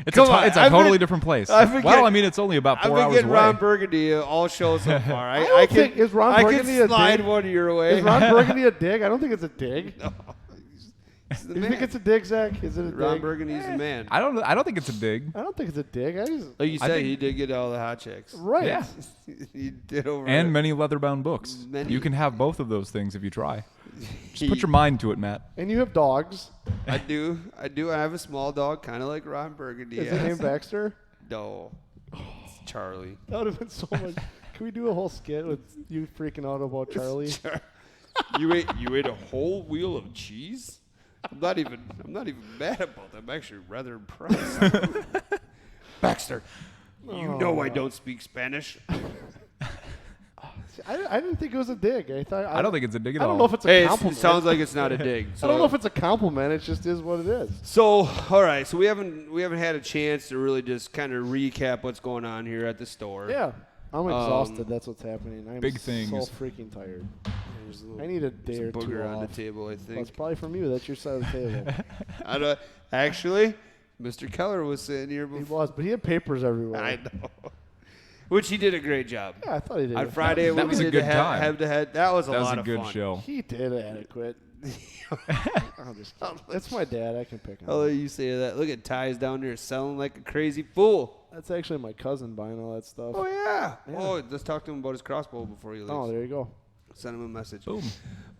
It's Come a on, totally forget- different place. I forget- Well, I mean, it's only about I've 4 been hours getting away. Ron Burgundy all shows so far. I don't think- is Ron I Burgundy can a slide dig? one your way. Is Ron Burgundy a dig? I don't think it's a dig. He's the Do you man. think it's a dig, Zach? Is it a Ron dig? Burgundy's the man. I don't think it's a dig. I don't think it's a dig. Like you I said, think- he did get all the hot chicks. Right. Yeah. He did over And it. many leather-bound books. Many. You can have both of those things if you try. Just put your mind to it, Matt. And you have dogs. I do. I have a small dog, kind of like Ron Burgundy. Is yes. it named Baxter? No. It's Charlie. That would have been so much. Can we do a whole skit with you freaking out about Charlie? You ate a whole wheel of cheese? I'm not even mad about that. I'm actually rather impressed. Baxter, you know I don't speak Spanish. I didn't think it was a dig. I don't think it's a dig at I all. don't know if it's a Hey, it compliment. sounds like it's not a dig. I don't know if it's a compliment. It just is what it is. So, all right. So we haven't had a chance to really just kind of recap what's going on here at the store. Yeah. I'm exhausted. That's what's happening. I'm Big things. so freaking tired. There's a little- I need a day some or two booger on off. the table, I Well, think. it's probably from you. That's your side of the table. I don't, actually, Mr. Keller was sitting here He before. was, but he had papers everywhere. I know. Which he did a great job. Yeah, I thought he did. On Friday, That when was we a did good the time. head-to-head, that was a That was lot a of good fun. show. He did adequate. I'm just kidding. That's my dad. I can pick on I'll let him. you say that. Look at Ty's down there selling like a crazy fool. That's actually my cousin buying all that stuff. Oh, yeah. Yeah. Oh, let's talk to him about his crossbow before he leaves. Oh, there you go. Send him a message. Boom.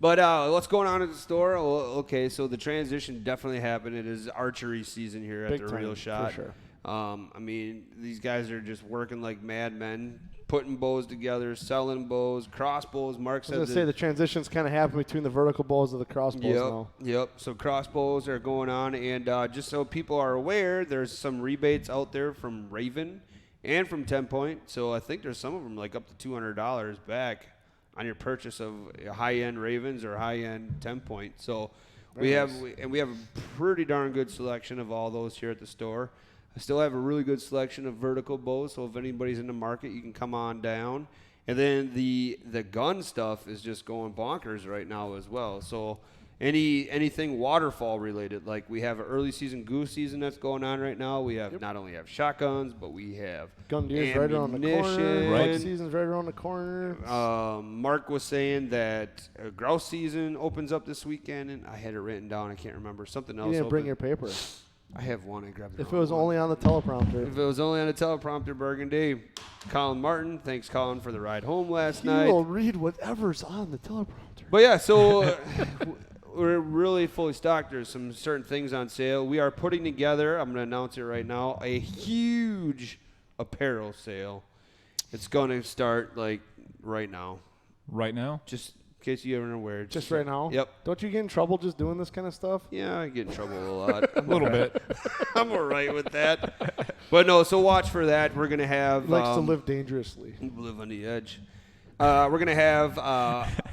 But what's going on at the store? Well, okay, so the transition definitely happened. It is archery season here at Big the time, Real for Shot. sure. I mean, these guys are just working like madmen, putting bows together, selling bows, crossbows. Mark I said was going to say the transition's kind of happened between the vertical bows and the crossbows now. Yep. So crossbows are going on, and just so people are aware, there's some rebates out there from Raven and from 10 Point. So I think there's some of them like up to $200 back on your purchase of high-end Ravens or high-end 10 Point. So we have a pretty darn good selection of all those here at the store. I still have a really good selection of vertical bows, so if anybody's in the market, you can come on down. And then the gun stuff is just going bonkers right now as well. So anything waterfall related, like we have an early season goose season that's going on right now. We have not only have shotguns, but we have Gun deer's right around the corner. ammunition. Right. Season's right around the corner. Mark was saying that grouse season opens up this weekend, and I had it written down. I can't remember. Something else. You didn't bring opened. your paper. I have one. I grabbed the If it wrong was one. only on the teleprompter. If it was only on a teleprompter, Burgundy. Colin Martin, thanks Colin for the ride home last He night. will read whatever's on the teleprompter. But yeah, so we're really fully stocked. There's some certain things on sale. We are putting together, I'm going to announce it right now, a huge apparel sale. It's going to start like right now. Right now? Just in case you ever aware. Just right now? Yep. Don't you get in trouble just doing this kind of stuff? Yeah, I get in trouble a lot. A little bit. I'm all right with that. But no, so watch for that. We're going to have... He likes to live dangerously. Live on the edge. We're going to have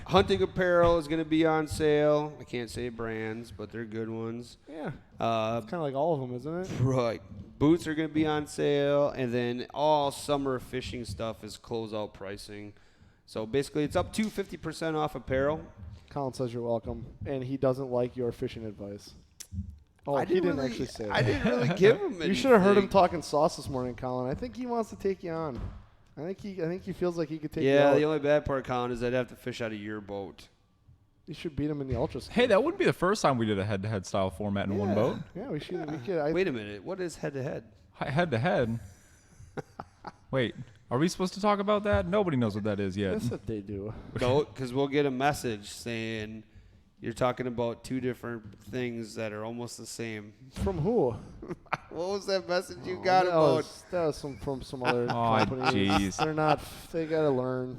hunting apparel is going to be on sale. I can't say brands, but they're good ones. Yeah. It's kind of like all of them, isn't it? Right. Boots are going to be on sale, and then all summer fishing stuff is closeout pricing. So basically, it's up to 50% off apparel. Colin says you're welcome, and he doesn't like your fishing advice. Oh, he didn't actually say that. I didn't really give him anything. You should have heard him talking sauce this morning, Colin. I think he wants to take you on. I think he feels like he could take you on. Yeah, the only bad part, Colin, is I'd have to fish out of your boat. You should beat him in the ultra. Hey, that wouldn't be the first time we did a head-to-head style format in one boat. Yeah, we should. We could. Wait a minute. What is head-to-head? Head-to-head? Wait, are we supposed to talk about that? Nobody knows what that is yet. That's what they do. No, because we'll get a message saying you're talking about two different things that are almost the same. From who? What was that message you got about? That was from some other Oh, company. jeez. They're not. They gotta learn.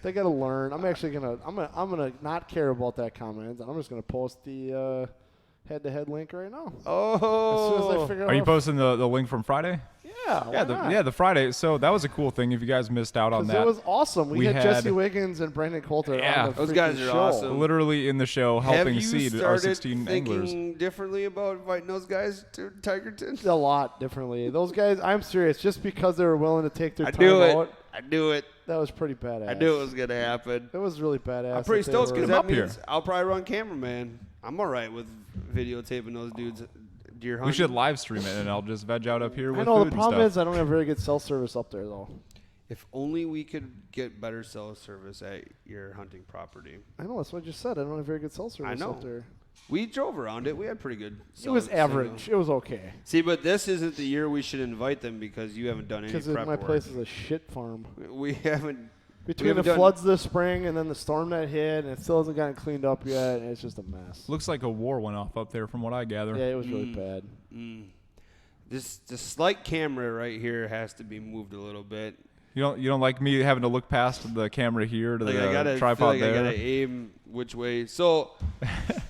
They gotta learn. I'm actually gonna. I'm gonna not care about that comment. I'm just gonna post the head-to-head link right now. Oh. As soon as I figure out. Are you posting the link from Friday? Yeah. Why not? The Friday. So that was a cool thing. If you guys missed out on 'Cause that, it was awesome. We had Jesse Wiggins and Brandon Coulter. Yeah. on the Those guys freaking are show. awesome. literally in the show helping Have you seed our started 16 anglers. thinking differently about inviting those guys to Tigerton? A lot differently. Those guys, I'm serious. Just because they were willing to take their I time knew it. out, I knew it. that was pretty badass. I knew it was going to happen. It was really badass. I'm pretty that they stoked were- because Get 'em that up here. means I'll probably run cameraman. I'm all right with videotaping those dudes deer hunting. We should live stream it, and I'll just veg out up here I with know food the and problem stuff. is I don't have very good cell service up there though. If only we could get better cell service at your hunting property. I know that's what I just said. I don't have very good cell service know. up there. We drove around it. We had pretty good It cell was signal. average. It was okay. See, but this isn't the year we should invite them because you haven't done any Because prep my work. place is a shit farm. We haven't. Between the haven't done- floods this spring and then the storm that hit, and it still hasn't gotten cleaned up yet, and it's just a mess. Looks like a war went off up there, from what I gather. Yeah, it was really bad. This slight camera right here has to be moved a little bit. You don't like me having to look past the camera here to Like the I gotta tripod feel like there. I gotta aim which way. So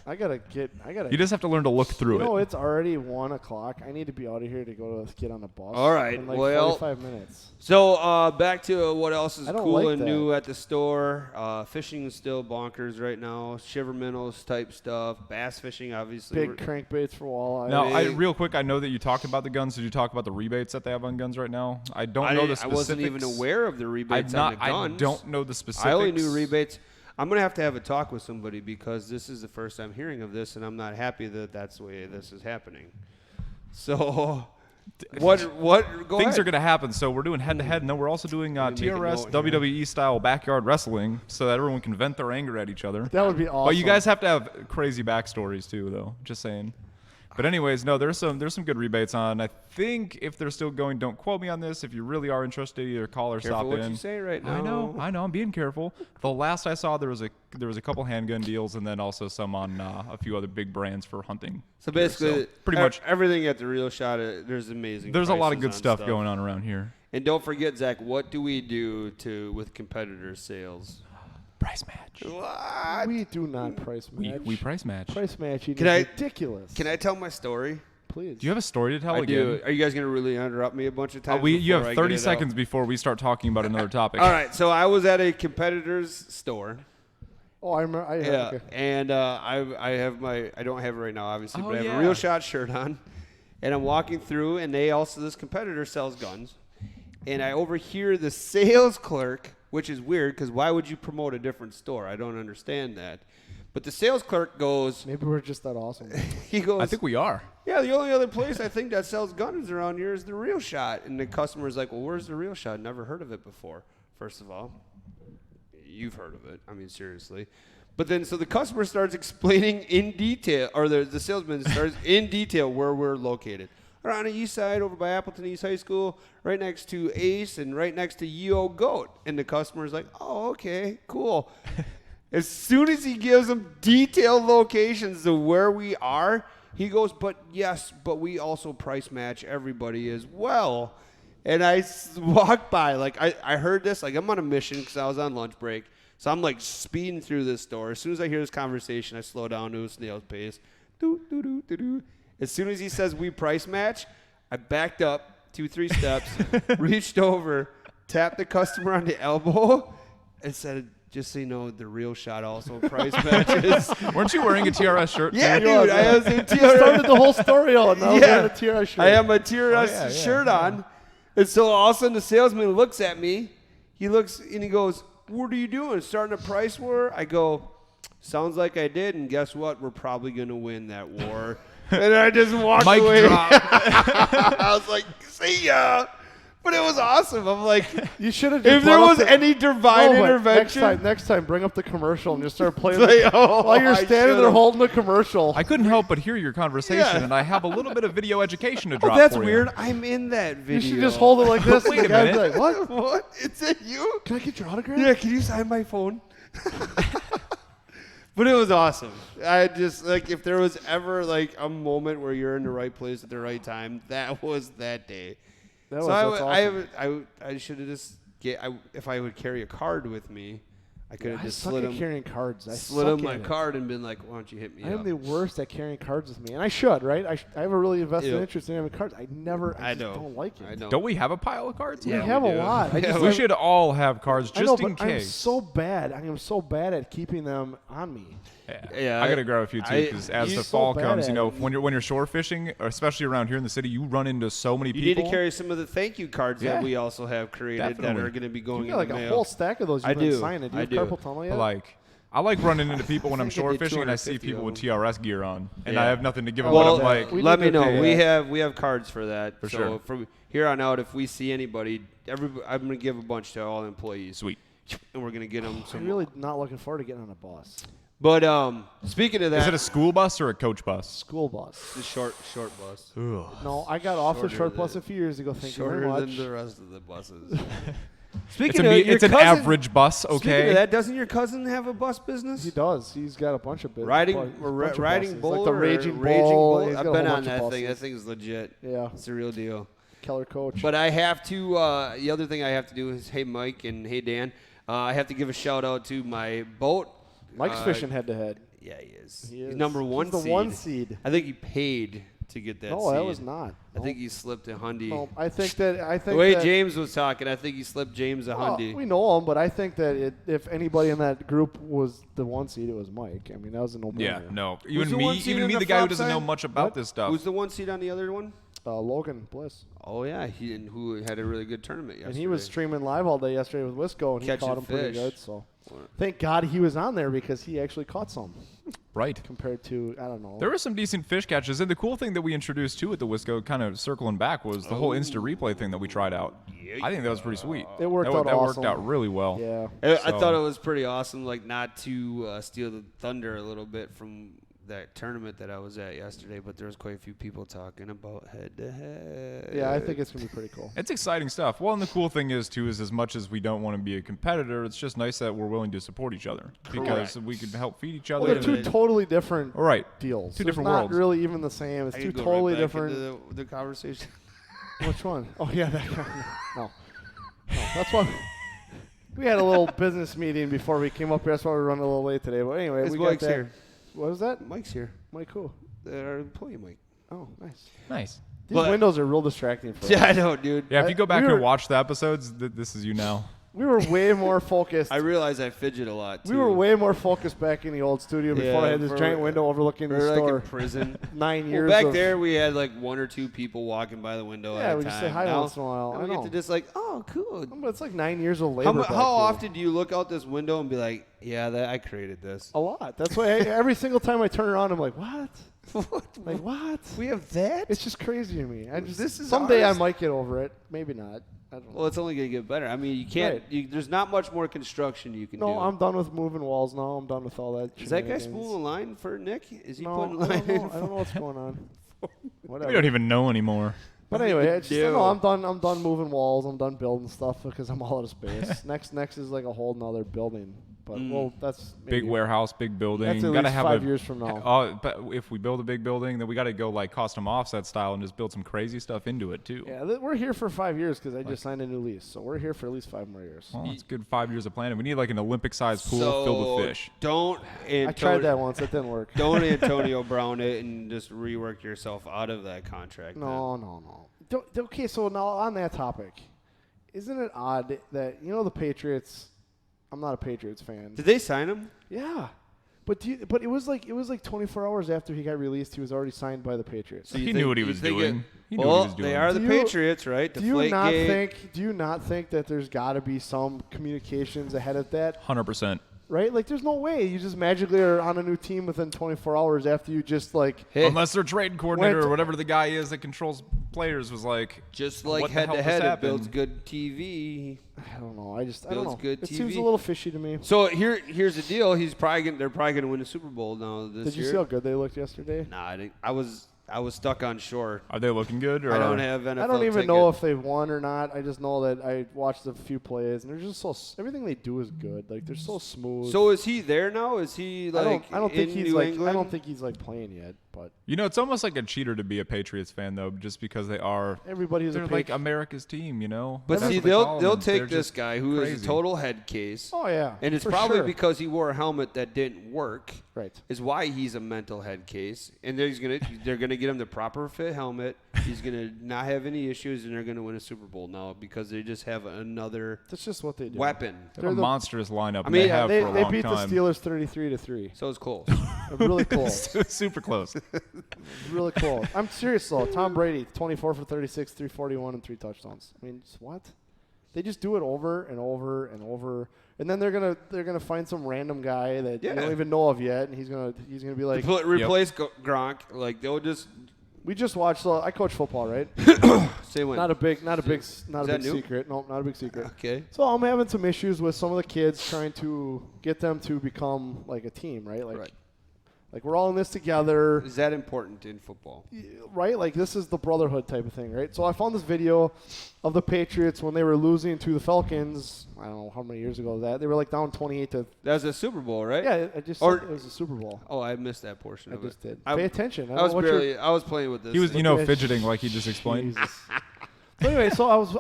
I gotta. You just have to learn to look through You know, it. it's already 1 o'clock. I need to be out of here to go to get on the bus. All right, In like well- 45 minutes. back to what else is I don't cool like and that. new at the store. Fishing is still bonkers right now. Shiver minnows type stuff. Bass fishing, obviously. Big crankbaits for walleye. Now, big. real quick, I know that you talked about the guns. Did you talk about the rebates that they have on guns right now? I don't know the I specifics. wasn't even aware of the rebates on the I guns. don't know the specifics. I only knew rebates. I'm going to have a talk with somebody because this is the first I'm hearing of this, and I'm not happy that that's the way this is happening. So, what? Go Things ahead. are going to happen. So we're doing head-to-head, and then we're also doing Let me make a TRS note here. WWE-style backyard wrestling so that everyone can vent their anger at each other. That would be awesome. But you guys have to have crazy backstories too, though. Just saying. But anyways, no, there's some good rebates on. I think if they're still going, don't quote me on this. If you really are interested, either call or Careful stop what in. you say right now. I know. I'm being careful. The last I saw, there was a couple handgun deals, and then also some on a few other big brands for hunting. So basically, pretty much everything at the Real Shot. There's amazing. there's a lot of prices good on stuff going on around here. And don't forget, Zach. What do we do with competitor sales? Price match. What? We do not price match. We price match. Price matching Can is I- ridiculous. Can I tell my story? Please. Do you have a story to tell I again? do. Are you guys gonna really interrupt me a bunch of times? You before I have get 30 it out? seconds before we start talking about another topic. All right. So I was at a competitor's store. Oh, I remember. Yeah, Okay. and I have my I don't have it right now, obviously, Oh, but I have yeah. a Real Shot shirt on, and I'm walking through, and this competitor sells guns, and I overhear the sales clerk, which is weird because why would you promote a different store? I don't understand that, but the sales clerk goes, Maybe we're just that awesome. he goes, I think we are. yeah, the only other place I think that sells guns around here is the Real Shot, and the customer's like, well, where's the Real Shot? Never heard of it before. First of all, you've heard of it. I mean, seriously. But then, so the customer starts explaining in detail, or the salesman starts in detail where we're located. We're on the east side over by Appleton East High School, right next to Ace and right next to Yo Goat. And the customer's like, oh, okay, cool. As soon as he gives them detailed locations of where we are, he goes, but we also price match everybody as well. And I walked by, like, I heard this, like, I'm on a mission because I was on lunch break. So I'm, like, speeding through this store. As soon as I hear this conversation, I slow down to a snail's pace. As soon as he says we price match, I backed up 2-3 steps, reached over, tapped the customer on the elbow, and said, just so you know, the real shot also price matches. Weren't you wearing a TRS shirt? Yeah, too? dude. I was in You TRS. started the whole story on. Now Yeah. wearing a TRS shirt. I have my TRS shirt on. And so all of a sudden the salesman looks at me. He looks and he goes, what are you doing? Starting a price war? I go, sounds like I did. And guess what? We're probably going to win that war. And I just walked Mic away. drop. I was like, see ya. But it was awesome. I'm like, You should have just if there brought was up the- any divine No, but intervention. Next time, bring up the commercial and just start playing Like, oh, while you're I standing there should've. holding the commercial. I couldn't help but hear your conversation, Yeah. and I have a little bit of video education to drop Oh, that's for weird. you. I'm in that video. You should just hold it like this. Wait and a the guy minute. be like, what? What? It's it you? Can I get your autograph? Yeah, can you sign my phone? But it was awesome. I just, like, if there was ever, like, a moment where you're in the right place at the right time, that was that day. That So was, that's awesome. I should have just, if I would carry a card with me, I could have I just suck slid at him carrying cards. I slid suck him my at it. card and been like, why don't you hit me I am up? the worst at carrying cards with me, and I should, right? I have a really invested Ew. interest in having cards. I I just know. don't like it. I know. Don't we have a pile of cards? Yeah, we have we a do. lot. I Yeah, just, We should all have cards I just know, in but I'm case. so bad. I am so bad at keeping them on me. Yeah, I gotta grab a few too, because as you're the so fall bad comes, at you know, it. when you're shore fishing, or especially around here in the city, you run into so many You people. need to carry some of the thank you cards Yeah. that we also have created that Definitely. are going to be going You in got like the a mail. whole stack of those I you've been do. signing. Do I you do. have carpal tunnel yet? Like, I like running into people when I'm think I shore did fishing and I see 250 people of with them. TRS gear on, and Yeah. I have nothing to give them. Well, But I'm like, we let need me to know. pay We have cards for that. For so sure. from here on out, if we see anybody, I'm going to give a bunch to all employees. sweet. And we're going to get them I'm some. really not looking forward to getting on a bus. But speaking of that, Is it a school bus or a coach bus? School bus. the short bus. No, I got off the Shorter short bus than- a few years ago. Thank you Shorter very much. than the rest of the buses. It's, Speaking of your it's an cousin- average bus, Speaking okay? of that, doesn't your cousin have a bus business? He does. He's got a bunch of business. Riding bull, bull, like the or Raging Raging Bull. Bull. He's I've got a been whole on bunch of that thing. That buses. thing is legit. Yeah, It's the real deal. Keller Coach. But I have to. The other thing I have to do is, hey Mike and hey Dan, I have to give a shout out to my boat. Mike's fishing head to head. Yeah, he is. He He's is. number one. He's the seed. one seed. I think he paid to get that. No, seed. that was not. I think he slipped a hundy. No, I think that. The way that, James was talking, I think he slipped James a well, hundy. we know him, but I think that if anybody in that group was the one seed, it was Mike. I mean, that was a no-brainer. Yeah, no. the Even one me, seat even in me, the the guy who flop doesn't know side? much about What? this stuff. Who's the one seed on the other one? Logan Bliss. Oh yeah, who had a really good tournament yesterday. And he was streaming live all day yesterday with Wisco, and he Catching caught him pretty fish. good. So thank God he was on there because he actually caught some Right. compared to, I don't know. There were some decent fish catches, and the cool thing that we introduced too at the Wisco, kind of circling back, was the whole Insta replay thing that we tried out. I think that was pretty sweet. It worked that, out That awesome. worked out really well. Yeah. I So- thought it was pretty awesome, like not to steal the thunder a little bit from that tournament that I was at yesterday, but there was quite a few people talking about head to head. Yeah, I think it's going to be pretty cool. It's exciting stuff. Well, and the cool thing is too, is as much as we don't want to be a competitor, it's just nice that we're willing to support each other because we can help feed each other. Well, they're Wait a two minute. totally different All right. deals. Two It's different not worlds. really even the same. It's I two could go totally right back different. into the conversation. Which one? Oh, yeah, that guy. No. That's why we had a little business meeting before we came up here. That's why we're running a little late today. But anyway, It's we got Mike's that. here. What was that? Mike's here. Mike who? Our employee Mike. Oh, nice. Nice. These But- windows are real distracting for Yeah, us. I know, dude. Yeah, if you go back we were- and watch the episodes, this is you now. We were way more focused. I realize I fidget a lot, too. We were way more focused back in the old studio before Yeah, I had this for- giant window overlooking the We're like store. in prison. 9 Well, years back of, there, we had like one or two people walking by the window Yeah, at a we time. just say hi now, once in a while. now I we get know. to just like, oh, cool. But it's like 9 years of labor. back How here. often do you look out this window and be like, yeah, I created this? A lot. That's why every single time I turn around, I'm like, what? Like, what? We have that? It's just crazy to me. This is someday ours? I might get over it. Maybe not. I don't know. Well, it's only going to get better. I mean, you can't, Right. there's not much more construction you can do. No, I'm done with moving walls now. I'm done with all that. Is that guy shenanigans. spooling a line for Nick? Is he No, putting I a line don't know. in? I don't know what's going on. Whatever. We don't even know anymore. But anyway, it's just, do? no, I'm done. I'm done moving walls. I'm done building stuff because I'm all out of space. next is like a whole nother building But well, that's big warehouse, big building. That's at gotta least have 5 years from now. But if we build a big building, then we got to go like custom offset style and just build some crazy stuff into it too. Yeah, we're here for 5 years because I just signed a new lease, so we're here for at least 5 more years. Well, it's good 5 years of planning. We need like an Olympic-sized pool filled with fish. I tried that once; it didn't work. Don't Antonio Brown it and just rework yourself out of that contract. No. Okay, so now on that topic, isn't it odd that the Patriots? I'm not a Patriots fan. Did they sign him? Yeah, but it was like 24 hours after he got released, he was already signed by the Patriots. So he knew what he was doing. They are the Patriots, right? Do you not think that there's got to be some communications ahead of that? 100%. Right? Like, there's no way you just magically are on a new team within 24 hours after you just, like... Unless their trade coordinator or whatever the guy is that controls players was like... Just like head-to-head, it builds good TV. I don't know. I don't know. Good it TV. seems a little fishy to me. So here's the deal. They're probably going to win a Super Bowl now this year. Did you see how good they looked yesterday? Nah, I was stuck on shore. Are they looking good? Or? I don't have NFL I don't even ticket. know if they've won or not. I just know that I watched a few plays, and they're just everything they do is good. Like, they're so smooth. So is he there now? Is he like I don't think in he's New like England? I don't think he's like playing yet. But it's almost like a cheater to be a Patriots fan though, just because they are. Everybody's they're like America's team, But That's see, what they call they'll them. take They're this just guy who is crazy. a total head case. Oh yeah, and it's for probably sure. because he wore a helmet that didn't work. Right. Is why he's a mental head case, and they're gonna get him the proper fit helmet. He's gonna not have any issues, and they're gonna win a Super Bowl now because they just have another. That's just what they do. Weapon. They have a monstrous lineup. I mean, they have for a they long beat time. the Steelers 33-3. So it's close. Really close. Super close. Really close. I'm serious though. Tom Brady, 24 for 36, 341, and 3 touchdowns. I mean, just what? They just do it over and over and over, and then they're gonna find some random guy that you don't even know of yet, and he's gonna be like replace Gronk. Like they'll just. We just watched. I coach football, right? Say when. Not a big secret. No, not a big secret. Okay. So I'm having some issues with some of the kids trying to get them to become like a team, right? Like we're all in this together. Is that important in football? Right? Like this is the brotherhood type of thing, right? So I found this video of the Patriots when they were losing to the Falcons. I don't know how many years ago that. They were like down 28 to. That was a Super Bowl, right? Yeah, I just said it was a Super Bowl. Oh, I missed that portion. I of it. just did. I Pay attention. I was playing with this. He was, Look at fidgeting like he just explained. Jesus. So anyway,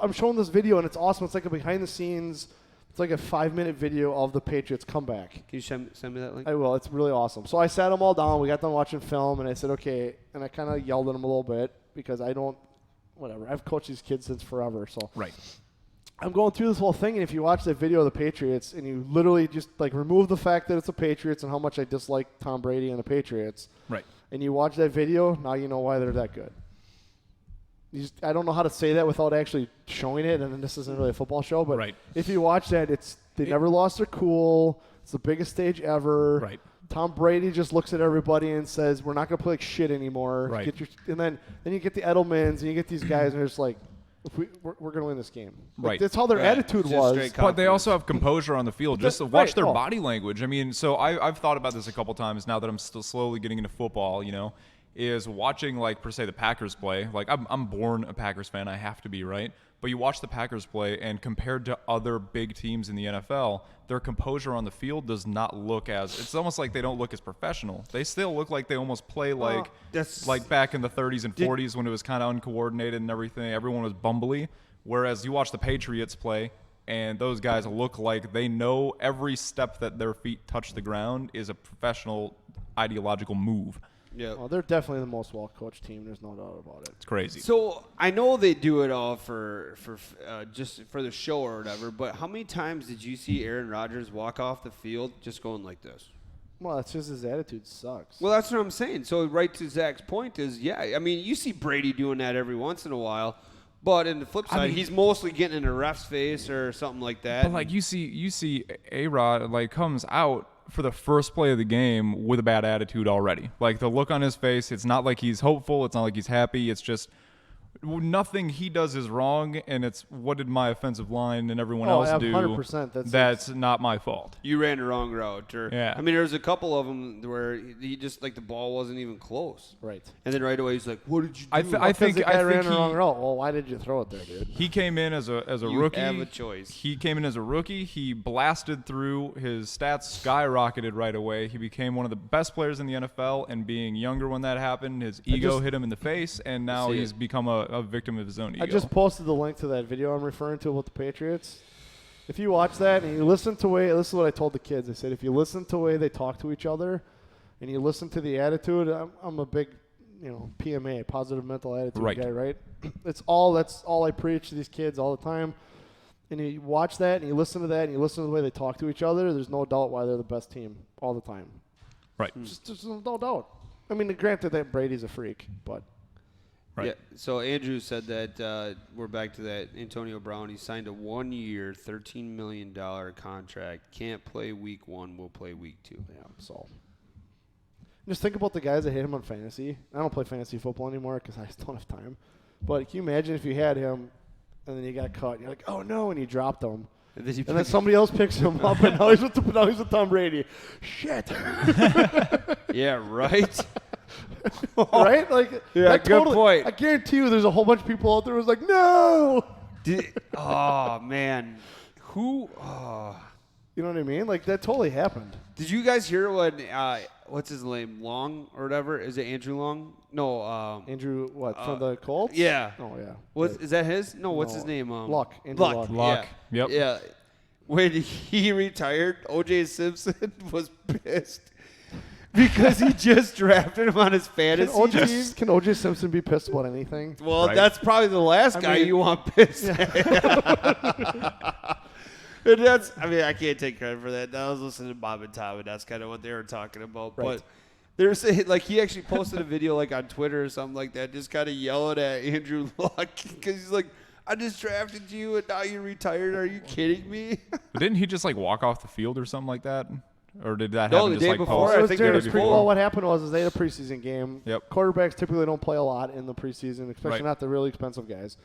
I'm showing this video and it's awesome. It's like a behind the scenes. It's like a 5-minute video of the Patriots comeback. Can you send me that link? I will. It's really awesome. So I sat them all down. We got them watching film, and I said, okay. And I kind of yelled at them a little bit because whatever. I've coached these kids since forever. So Right. I'm going through this whole thing, and if you watch that video of the Patriots and you literally just like remove the fact that it's the Patriots and how much I dislike Tom Brady and the Patriots, Right. and you watch that video, now you know why they're that good. I don't know how to say that without actually showing it, and then this isn't really a football show, but Right. if you watch that, they never lost their cool. It's the biggest stage ever. Right. Tom Brady just looks at everybody and says, "We're not going to play like shit anymore." Right. And then you get the Edelmans and you get these guys, and they're just like, we're going to win this game. Like, Right. that's how their attitude Just was. straight But they also have composure on the field. Just to watch their oh. body language. I mean, so I've thought about this a couple times now that I'm still slowly getting into football, is watching, like, per se, the Packers play. Like, I'm born a Packers fan. I have to be, right? But you watch the Packers play, and compared to other big teams in the NFL, their composure on the field does not look as – it's almost like they don't look as professional. They still look like they almost play like back in the 30s and 40s when it was kind of uncoordinated and everything. Everyone was bumbly. Whereas you watch the Patriots play, and those guys look like they know every step that their feet touch the ground is a professional ideological move. Yeah. Oh, they're definitely the most well-coached team. There's no doubt about it. It's crazy. So I know they do it all for just for the show or whatever. But how many times did you see Aaron Rodgers walk off the field just going like this? Well, that's just his attitude sucks. Well, that's what I'm saying. So right to Zach's point is, I mean, you see Brady doing that every once in a while. But in the flip side, he's mostly getting in a ref's face or something like that. But like you see A-Rod like comes out for the first play of the game with a bad attitude already. Like the look on his face, it's not like he's hopeful, it's not like he's happy, it's just nothing he does is wrong, and it's what did my offensive line and everyone else do 100%. that's not my fault. You ran the wrong route. Or, Yeah. I mean, there was a couple of them where he just, like, the ball wasn't even close. Right. And then right away he's like, what did you do? I think the guy ran the he, wrong route. Well, why did you throw it there, dude? he came in as a You rookie. have a choice. He came in as a rookie. He blasted through. His stats skyrocketed right away. He became one of the best players in the NFL, and being younger when that happened, his ego hit him in the face, and now he's become a victim of his own ego. I just posted the link to that video I'm referring to about the Patriots. If you watch that and you listen to this is what I told the kids. I said, if you listen to the way they talk to each other and you listen to the attitude, I'm a big, PMA, positive mental attitude guy, right? That's all I preach to these kids all the time. And you watch that and you listen to that and you listen to the way they talk to each other, there's no doubt why they're the best team all the time. Right. Just no doubt. I mean, granted that Brady's a freak, but. Right. Yeah. So Andrew said that we're back to that Antonio Brown. He signed a 1-year, $13 million contract. Can't play week 1. Will play week 2. Yeah. So just think about the guys that hit him on fantasy. I don't play fantasy football anymore because I just don't have time. But can you imagine if you had him and then he got cut? You're like, oh no, and you dropped him. And then somebody else picks him up, and now he's with Tom Brady. Shit. Yeah. Right. Right? Like, Yeah, good point. I guarantee you there's a whole bunch of people out there who's like, no. Oh man. Who? Oh. You know what I mean? Like, that totally happened. Did you guys hear when what's his name, Long or whatever? Is it Andrew Long? No. Andrew, what, from the Colts? Yeah. Oh, yeah. Is that his? No. What's No. his name? Luck. Andrew Luck. Luck. Yeah. Yep. Yeah. When he retired, O.J. Simpson was pissed because he just drafted him on his fantasy team. Can O.J. Simpson be pissed about anything? Well, Right. that's probably the last guy you want pissed. And I can't take credit for that. I was listening to Bob and Tom, and that's kind of what they were talking about. Right. But they're saying, like, he actually posted a video, like, on Twitter or something like that, just kind of yelling at Andrew Luck because he's like, I just drafted you, and now you're retired. Are you kidding me? But didn't he just like walk off the field or something like that? Or did that No, happen the just day like before, post? I It was think during they the did pre- before. well, what happened was they had a preseason game. Yep. Quarterbacks typically don't play a lot in the preseason, especially Right. not the really expensive guys.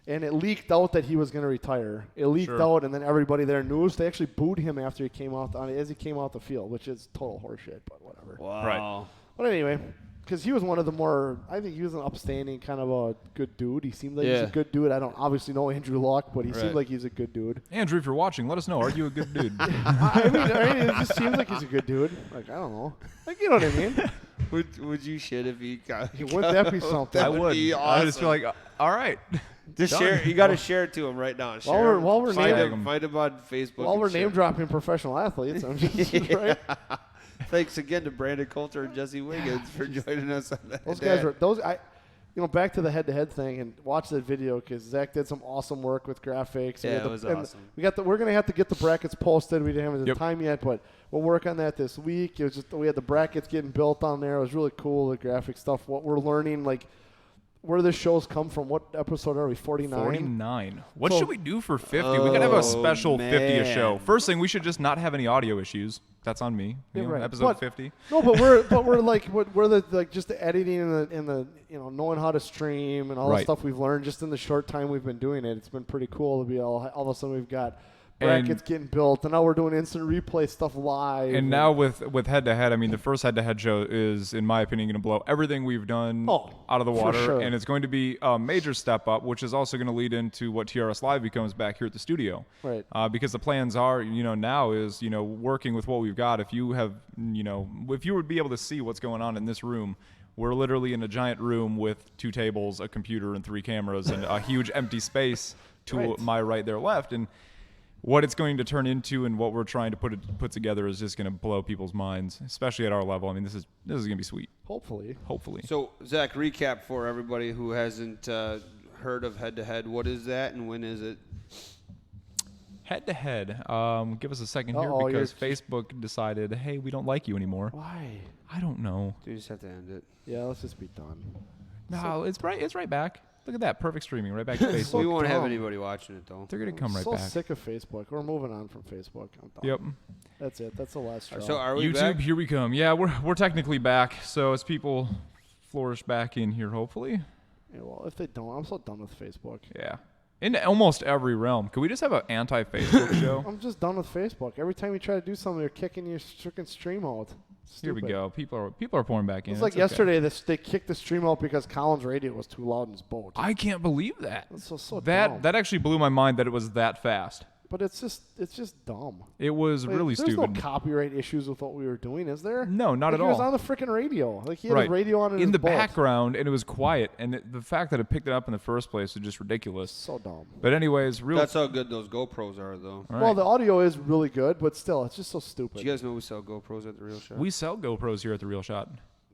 And it leaked out that he was going to retire. It leaked Sure. out, and then everybody there knew. So they actually booed him after he came out as he came out the field, which is total horseshit, but whatever. Wow. But anyway, because he was one of the more, I think he was an upstanding kind of a good dude. He seemed like he's Yeah. a good dude. I don't obviously know Andrew Luck, but he Right. seemed like he's a good dude. Andrew, if you're watching, let us know. Are you a good dude? I mean, it just seems like he's a good dude. Like, I don't know. Like, you know what I mean? Would you shit if he got? Wouldn't that be something? I would would. be I would just awesome. feel like, all right. Just Done. share. You got to share it to him right now. Share him. While we're find naming- him, find him on Facebook. While and we're share name him. dropping professional athletes, I'm just right. Thanks again to Brandon Coulter and Jesse Wiggins for joining us on that. Those guys are back to the head-to-head thing and watch that video because Zach did some awesome work with graphics. Yeah, and it was awesome. We're gonna have to get the brackets posted. We didn't have the Yep. time yet, but we'll work on that this week. It was just we had the brackets getting built on there. It was really cool, the graphic stuff. What we're learning, like where the shows come from. What episode are we? 49. 49. What So- should we do for 50? We could have a special 50th man. show. First thing, we should just not have any audio issues. That's on me. Yeah, You know, right. Episode But- 50. No, but we're like we're the like just the editing and the knowing how to stream and all the Right. stuff we've learned just in the short time we've been doing it. It's been pretty cool to be all of a sudden we've got brackets getting built and now we're doing instant replay stuff live. And now with head-to-head, I mean, the first head-to-head show is, in my opinion, going to blow everything we've done Oh, out of the for water. sure. And it's going to be a major step up, which is also going to lead into what TRS Live becomes back here at the studio. Right. Because the plans are, now is, working with what we've got. If you have, if you would be able to see what's going on in this room, we're literally in a giant room with 2 tables, a computer, and 3 cameras, and a huge empty space to Right. my right, their left. And what it's going to turn into and what we're trying to put together is just going to blow people's minds, especially at our level. I mean, this is going to be sweet. hopefully. So, Zach, recap for everybody who hasn't heard of head-to-head. What is that and when is it? Head-to-head. Give us a second here Uh-oh, because you're Facebook decided, hey, we don't like you anymore. Why? I don't know. You just have to end it. Yeah, let's just be done. No, it's right back. Look at that. Perfect streaming right back to We Facebook. won't have dumb. anybody watching it, though. They're going to come I'm right so back. sick of Facebook. We're moving on from Facebook. I'm done. Yep. That's it. That's the last straw. So, are we YouTube, back? here we come. Yeah, we're technically back. So as people flourish back in here, hopefully. Yeah, well, if they don't, I'm so done with Facebook. Yeah. In almost every realm. Could we just have an anti-Facebook show? I'm just done with Facebook. Every time you try to do something, they're kicking your freaking stream out. Here we Stupid. go. People are pouring back in. It's like okay. yesterday, they kicked the stream out because Colin's radio was too loud in his boat. I can't believe that. That's so dumb. That actually blew my mind that it was that fast. But it's just dumb. It was Like, really there's stupid. no copyright issues with what we were doing, is there? No, not like at He was all. on the freaking radio. Like he had Right. his radio on in in his the boat. background, and it was quiet. And the fact that it picked it up in the first place is just ridiculous. So dumb. But anyways, That's how good those GoPros are, though. All Well, right. the audio is really good, but still, it's just so stupid. Do you guys know we sell GoPros at the Real Shop? We sell GoPros here at the Real Shot.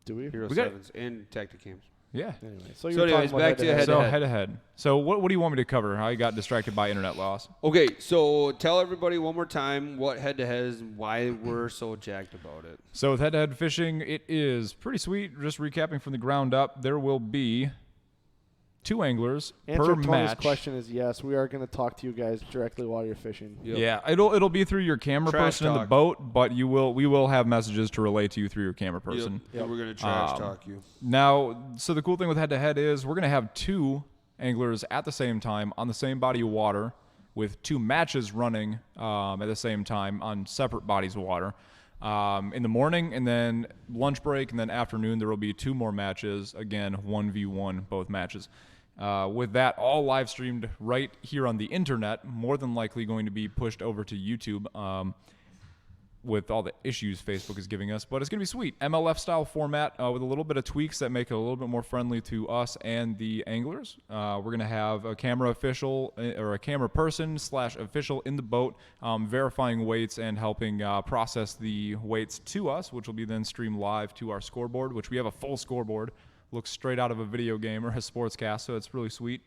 Do we? Hero we got- 7s and Tacticams. Yeah. Anyway, So so you're anyways, talking about back to head-to-head. head-to-head. So head-to-head. So what do you want me to cover? I got distracted by internet loss. Okay, so tell everybody one more time what head-to-head is and why we're so jacked about it. So with head-to-head fishing, it is pretty sweet. Just recapping from the ground up, there will be 2 anglers Answer per Tony's match. question is yes. We are going to talk to you guys directly while you're fishing. Yep. Yeah, it'll be through your camera Trash person in the talk. boat, but we will have messages to relay to you through your camera person. Yep. We're going to trash talk you. Now, so the cool thing with head-to-head is we're going to have 2 anglers at the same time on the same body of water with 2 matches running at the same time on separate bodies of water. In the morning and then lunch break and then afternoon, there will be 2 more matches. Again, 1v1, both matches. With that all live streamed right here on the internet, more than likely going to be pushed over to YouTube with all the issues Facebook is giving us. But it's going to be sweet. MLF style format with a little bit of tweaks that make it a little bit more friendly to us and the anglers. We're going to have a camera official or a camera person / official in the boat verifying weights and helping process the weights to us, which will be then streamed live to our scoreboard, which we have a full scoreboard. Looks straight out of a video game or a sportscast, so it's really sweet.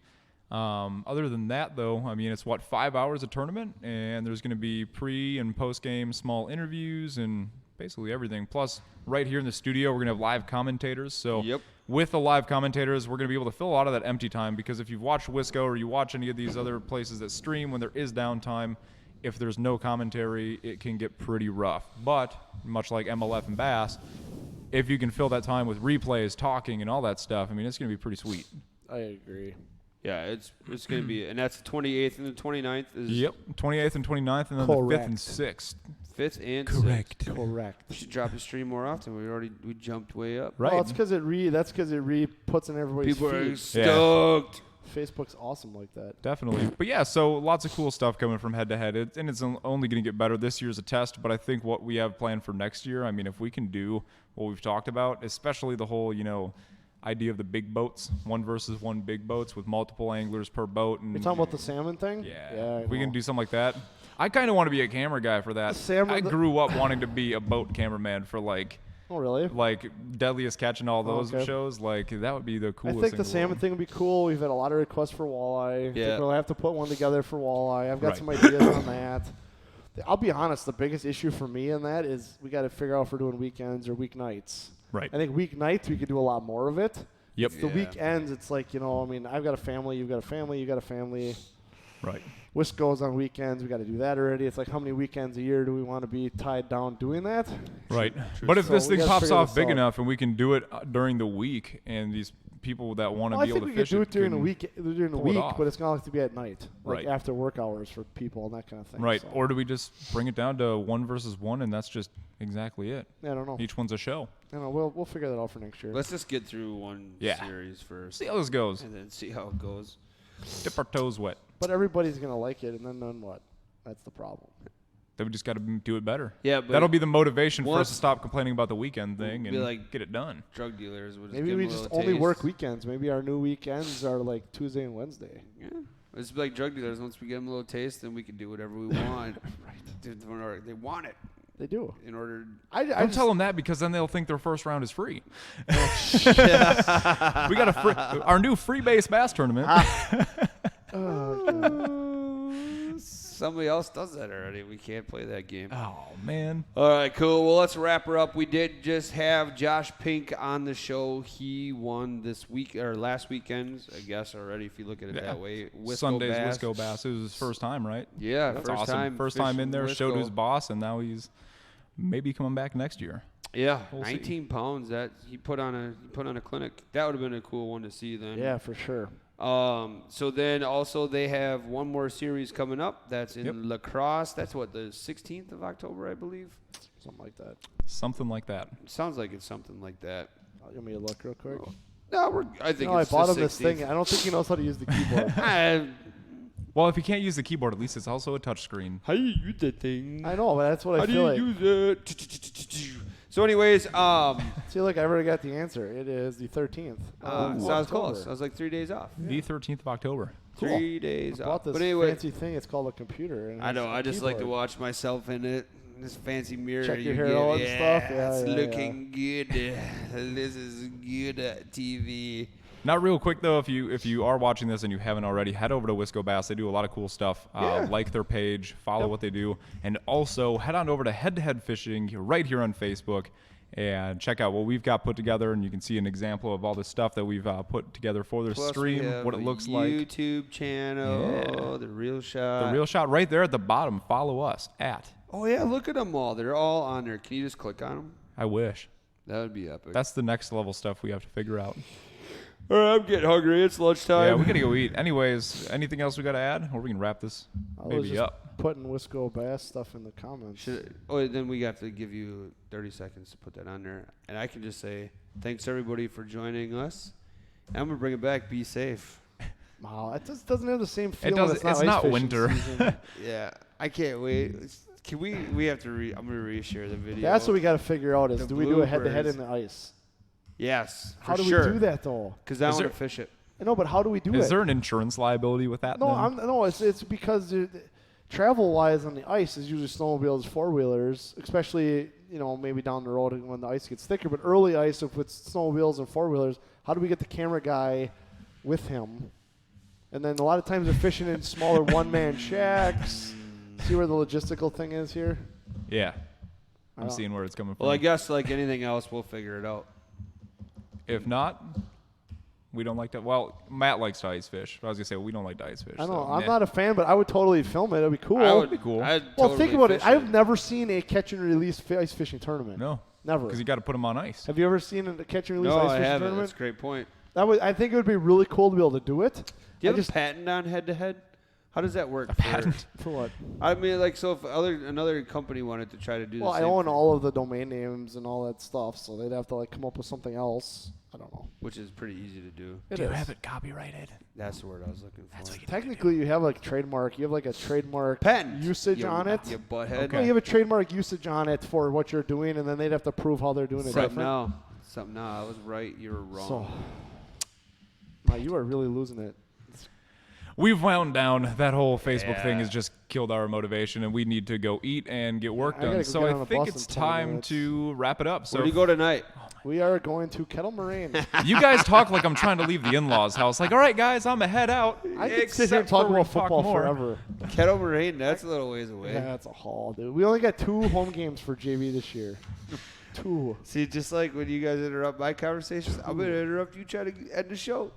Other than that, though, I mean, it's 5 hours of tournament, and there's going to be pre and post game small interviews and basically everything. Plus, right here in the studio, we're going to have live commentators. So Yep. with the live commentators, we're going to be able to fill a lot of that empty time because if you've watched Wisco or you watch any of these other places that stream when there is downtime, if there's no commentary, it can get pretty rough. But much like MLF and Bass, if you can fill that time with replays, talking, and all that stuff, I mean, it's going to be pretty sweet. I agree. Yeah, it's going to be, and that's the 28th and the 29th is Yep, 28th and 29th, and then the 5th and 6th. 5th and Correct. 6th. Correct. We should drop the stream more often. We jumped way up. Right. Well, it's because that's because it puts in everybody's People are feed. stoked. Facebook's awesome like that. Definitely. But yeah, so lots of cool stuff coming from head to head. And it's only going to get better. This year's a test, but I think what we have planned for next year, I mean, if we can do what we've talked about, especially the whole, idea of the big boats, 1 versus 1 big boats with multiple anglers per boat. And You're talking about the salmon thing? yeah, I if we can know. do something like that. I kind of want to be a camera guy for that. I grew up wanting to be a boat cameraman for Oh, really? like Deadliest Catch and all those okay. shows. Like that would be the I coolest think thing the in salmon world. thing would be cool. We've had a lot of requests for walleye. I Yeah. think we'll have to put one together for walleye. I've got Right. some ideas on that. I'll be honest, the biggest issue for me in that is we got to figure out if we're doing weekends or weeknights. Right. I think weeknights we could do a lot more of it. Yep. The weekends, it's like, I mean, I've got a family, you've got a family, you got a family. Right. Wisco's on weekends. We got to do that already. It's like, how many weekends a year do we want to be tied down doing that? Right. But if So this we thing gotta pops figure off this big out. enough and we can do it during the week, and these people that want to Well, I be think able we to could fish do it during the can- week, during the pull it week, off. but it's gonna have to be at night, like Right. after work hours for people and that kind of thing. Right. So, Or do we just bring it down to 1 versus 1, and that's just exactly it? I don't know. Each one's a show. I don't know. We'll figure that out for next year. Let's just get through one Yeah. series first, See how this goes. and then see how it goes. Dip our toes wet. But everybody's gonna like it, and then what? That's the problem. Then we just got to do it better. Yeah, but That'll be the motivation for us once- to stop complaining about the weekend thing Be and like- get it done. drug dealers would Maybe give we them a just little only work taste. weekends. Maybe our new weekends are like Tuesday and Wednesday. Yeah. It's like drug dealers. Once we give them a little taste, then we can do whatever we want. Right. They want it They do. in order. Don't tell them that because then they'll think their first round is free. We got our new free base bass tournament. Somebody else does that already. We can't play that game. Oh man. All right, cool. Well, let's wrap her up. We did just have Josh Pink on the show. He won this week or last weekend's, I guess already. If you look at it that way, Wisco Sunday's Bass. Wisco Bass. It was his first time, right? Yeah, That's first awesome. time. First time in there, fishing showed Wisco. his boss, and now he's maybe coming back next year. Yeah, We'll see. 19 pounds. That he put on a clinic. That would have been a cool one to see then. Yeah, for sure. So then also they have one more series coming up. That's in La Crosse. That's what, the 16th of October, I believe. Something like that. Something like that. Sounds like it's something like that. Give me a look real quick. No, I think No, I it's bought the him this 16th. thing. I don't think he knows how to use the keyboard. Well, if you can't use the keyboard, at least it's also a touchscreen. How do you use that thing? I know, but that's what I How do feel you like. use it? So anyways, See, look, I already got the answer. It is the 13th. so I was October. close. I was like 3 days off. The 13th of October. 3 days I off. bought this But anyway, fancy thing. It's called a computer. And it I has know. a I just like to keyboard. watch myself in it. This fancy mirror. Check your you hair get. out and Yeah, stuff. Yeah, it's yeah, looking good. This is good TV. Now, real quick though, if you are watching this and you haven't already, head over to Wisco Bass. They do a lot of cool stuff. Like their page, follow what they do, and also head on over to Head to Head Fishing right here on Facebook and check out what we've got put together. And you can see an example of all the stuff that we've put together for their Plus stream, we have what it a looks like. YouTube channel, the Real Shot. The Real Shot right there at the bottom. Follow us at. Oh yeah, look at them all. They're all on there. Can you just click on them? I wish. That would be epic. That's the next level stuff we have to figure out. All right, I'm getting hungry. It's lunchtime. Yeah, we gotta go eat. Anyways, anything else we gotta add, or we can wrap this I was maybe just up. putting Wisco Bass stuff in the comments. Then we have to give you 30 seconds to put that on there. And I can just say, thanks everybody for joining us. And I'm going to bring it back. Be safe. Wow, it just doesn't have the same It feel. does. It's It's ice not fishing winter. season. Yeah, I can't wait. Can we have to I'm going to reshare the video. That's what we got to figure out is The do we do a head-to-head bloopers. in the ice? Yes, How for do sure. we do that, though? Because I Is want to there- fish it. I know, but how do we do it? Is there an insurance liability with that? No, then? it's because travel-wise on the ice is usually snowmobiles, four-wheelers, especially, maybe down the road when the ice gets thicker. But early ice, if it's snowmobiles and four-wheelers, how do we get the camera guy with him? And then a lot of times they're fishing in smaller one-man shacks. See where the logistical thing is here? Yeah, I I'm don't- seeing where it's coming from. Well, I guess like anything else, we'll figure it out. If not, we don't like to. Well, Matt likes to ice fish. I was gonna say we don't like to ice fish. I know. so, I'm meh. not a fan, but I would totally film it. It'd be cool. I would be cool. I'd Well, totally think about it. fish I've never seen a catch and release ice fishing tournament. No, Never. because you got to put them on ice. Have you ever seen a catch and release No, ice I fishing haven't. tournament? That's a great point. I think it would be really cool to be able to do it. Do you have just a patent on head-to-head? How does that work? patent? For what? I mean, like, so if another company wanted to try to do Well, the I same own thing, all of the domain names and all that stuff, so they'd have to come up with something else. I don't know. which is pretty easy to do. It Do you is. have it copyrighted? That's the word I was looking for. Technically, you have trademark. You have a trademark Patent usage you, on it. You butthead. No, you have a trademark usage on it for what you're doing, and then they'd have to prove how they're doing it Something different. now. I was right. You were wrong. So, wow, you are really losing it. We've wound down. That whole Facebook thing has just killed our motivation, and we need to go eat and get work I gotta done. go So get I on a think bus it's in 20 time minutes. to wrap it up. So Where do you go tonight? We are going to Kettle Moraine. you guys talk like I'm trying to leave the in-laws' house. Like, all right, guys, I'm a head out. I could sit here and Except talk for we about football more. forever. Kettle Moraine. That's a little ways away. Yeah, that's a haul, dude. We only got 2 home games for JV this year. 2. See, just like when you guys interrupt my conversations, I'm going to interrupt you trying to end the show.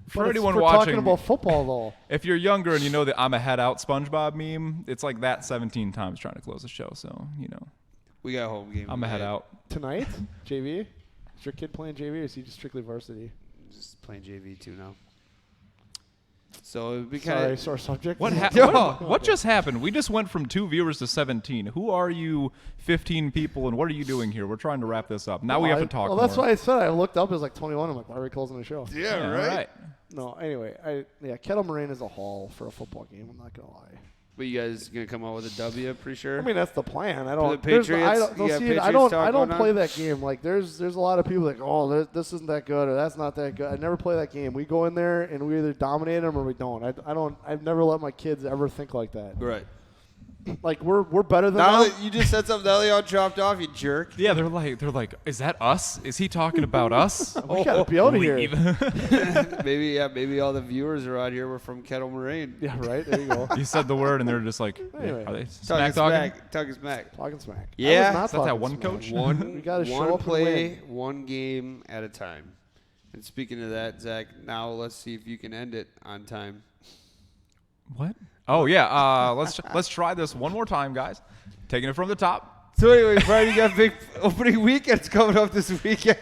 For anyone we're watching, talking about football, though. if you're younger and you know the I'm a head out SpongeBob meme, it's like that 17 times trying to close the show. So, We got a home game. I'm a head tonight. out. Tonight, JV? Is your kid playing JV or is he just strictly varsity? Just playing JV too now. So it would be Sorry, kind of. sore subject. What just happened? We just went from 2 viewers to 17. Who are you 15 people, and what are you doing here? We're trying to wrap this up. Now we have to talk Well, more. that's why I said I looked up. It was 21. I'm like, why are we closing the show? Yeah, All right. right. No, anyway, Kettle Moraine is a haul for a football game. I'm not gonna lie. But you guys gonna come out with a W? Pretty sure. I mean, that's the plan. I For don't. the there's- Patriots? I don't, You got see, Patriots I don't. talk I don't going play on? that game. Like, there's a lot of people like, oh, this isn't that good or that's not that good. I never play that game. We go in there and we either dominate them or we don't. I don't. I've never let my kids ever think like that. right. Like we're better than Now them. that you just said something, now they all dropped off. You jerk. Yeah, they're like, is that us? Is he talking about us? We gotta be out of here. Leave. Maybe all the viewers around here were from Kettle Moraine. Yeah, right. There you go. You said the word, and they're just like, Anyway. are they Talking smack talking? smack. Talking smack. Talking smack. Yeah. I was not Is that talking one smack. coach? One. We gotta show one up and play, win. one game at a time. And speaking of that, Zach, now let's see if you can end it on time. What? Oh yeah. Let's try this one more time, guys. Taking it from the top. So anyway, Brian, you got big opening weekends coming up this weekend.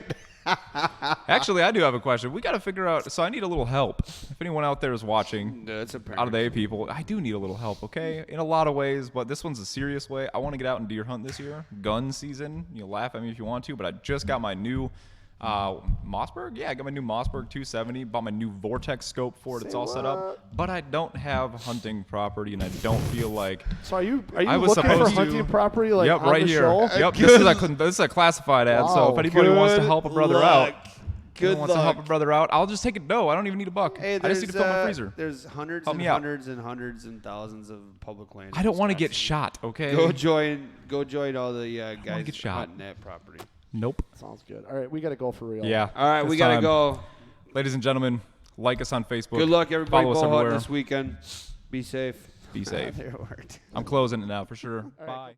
Actually, I do have a question. We got to figure out. So I need a little help. If anyone out there is watching, That's a out of the A people, I do need a little help. Okay, in a lot of ways, but this one's a serious way. I want to get out and deer hunt this year. Gun season. You laugh at me if you want to, but I just got my new Mossberg. Yeah, I got my new Mossberg 270. Bought my new Vortex scope for it. It's all set up, but I don't have hunting property, and I don't feel like. So are you I was looking for supposed to- hunting property like Yep, on right the here. show? Yep, this is a classified ad. So Wow. if anybody wants to help a brother out. Good wants to help a luck. brother out, I'll just take it. No, I don't even need a buck. Hey, I just need to fill my freezer. There's hundreds Help and me out. hundreds and hundreds and thousands of public land. I don't want to Wisconsin. get shot, okay? Go join all the guys get shot. hunting that property. Nope. Sounds good. All right, we got to go for real. Yeah. All right, this we gotta time. go. Ladies and gentlemen, like us on Facebook. Good luck, everybody. Follow us Bow hunting everywhere. this weekend. Be safe. Be safe. There it worked. I'm closing it now for sure. Bye.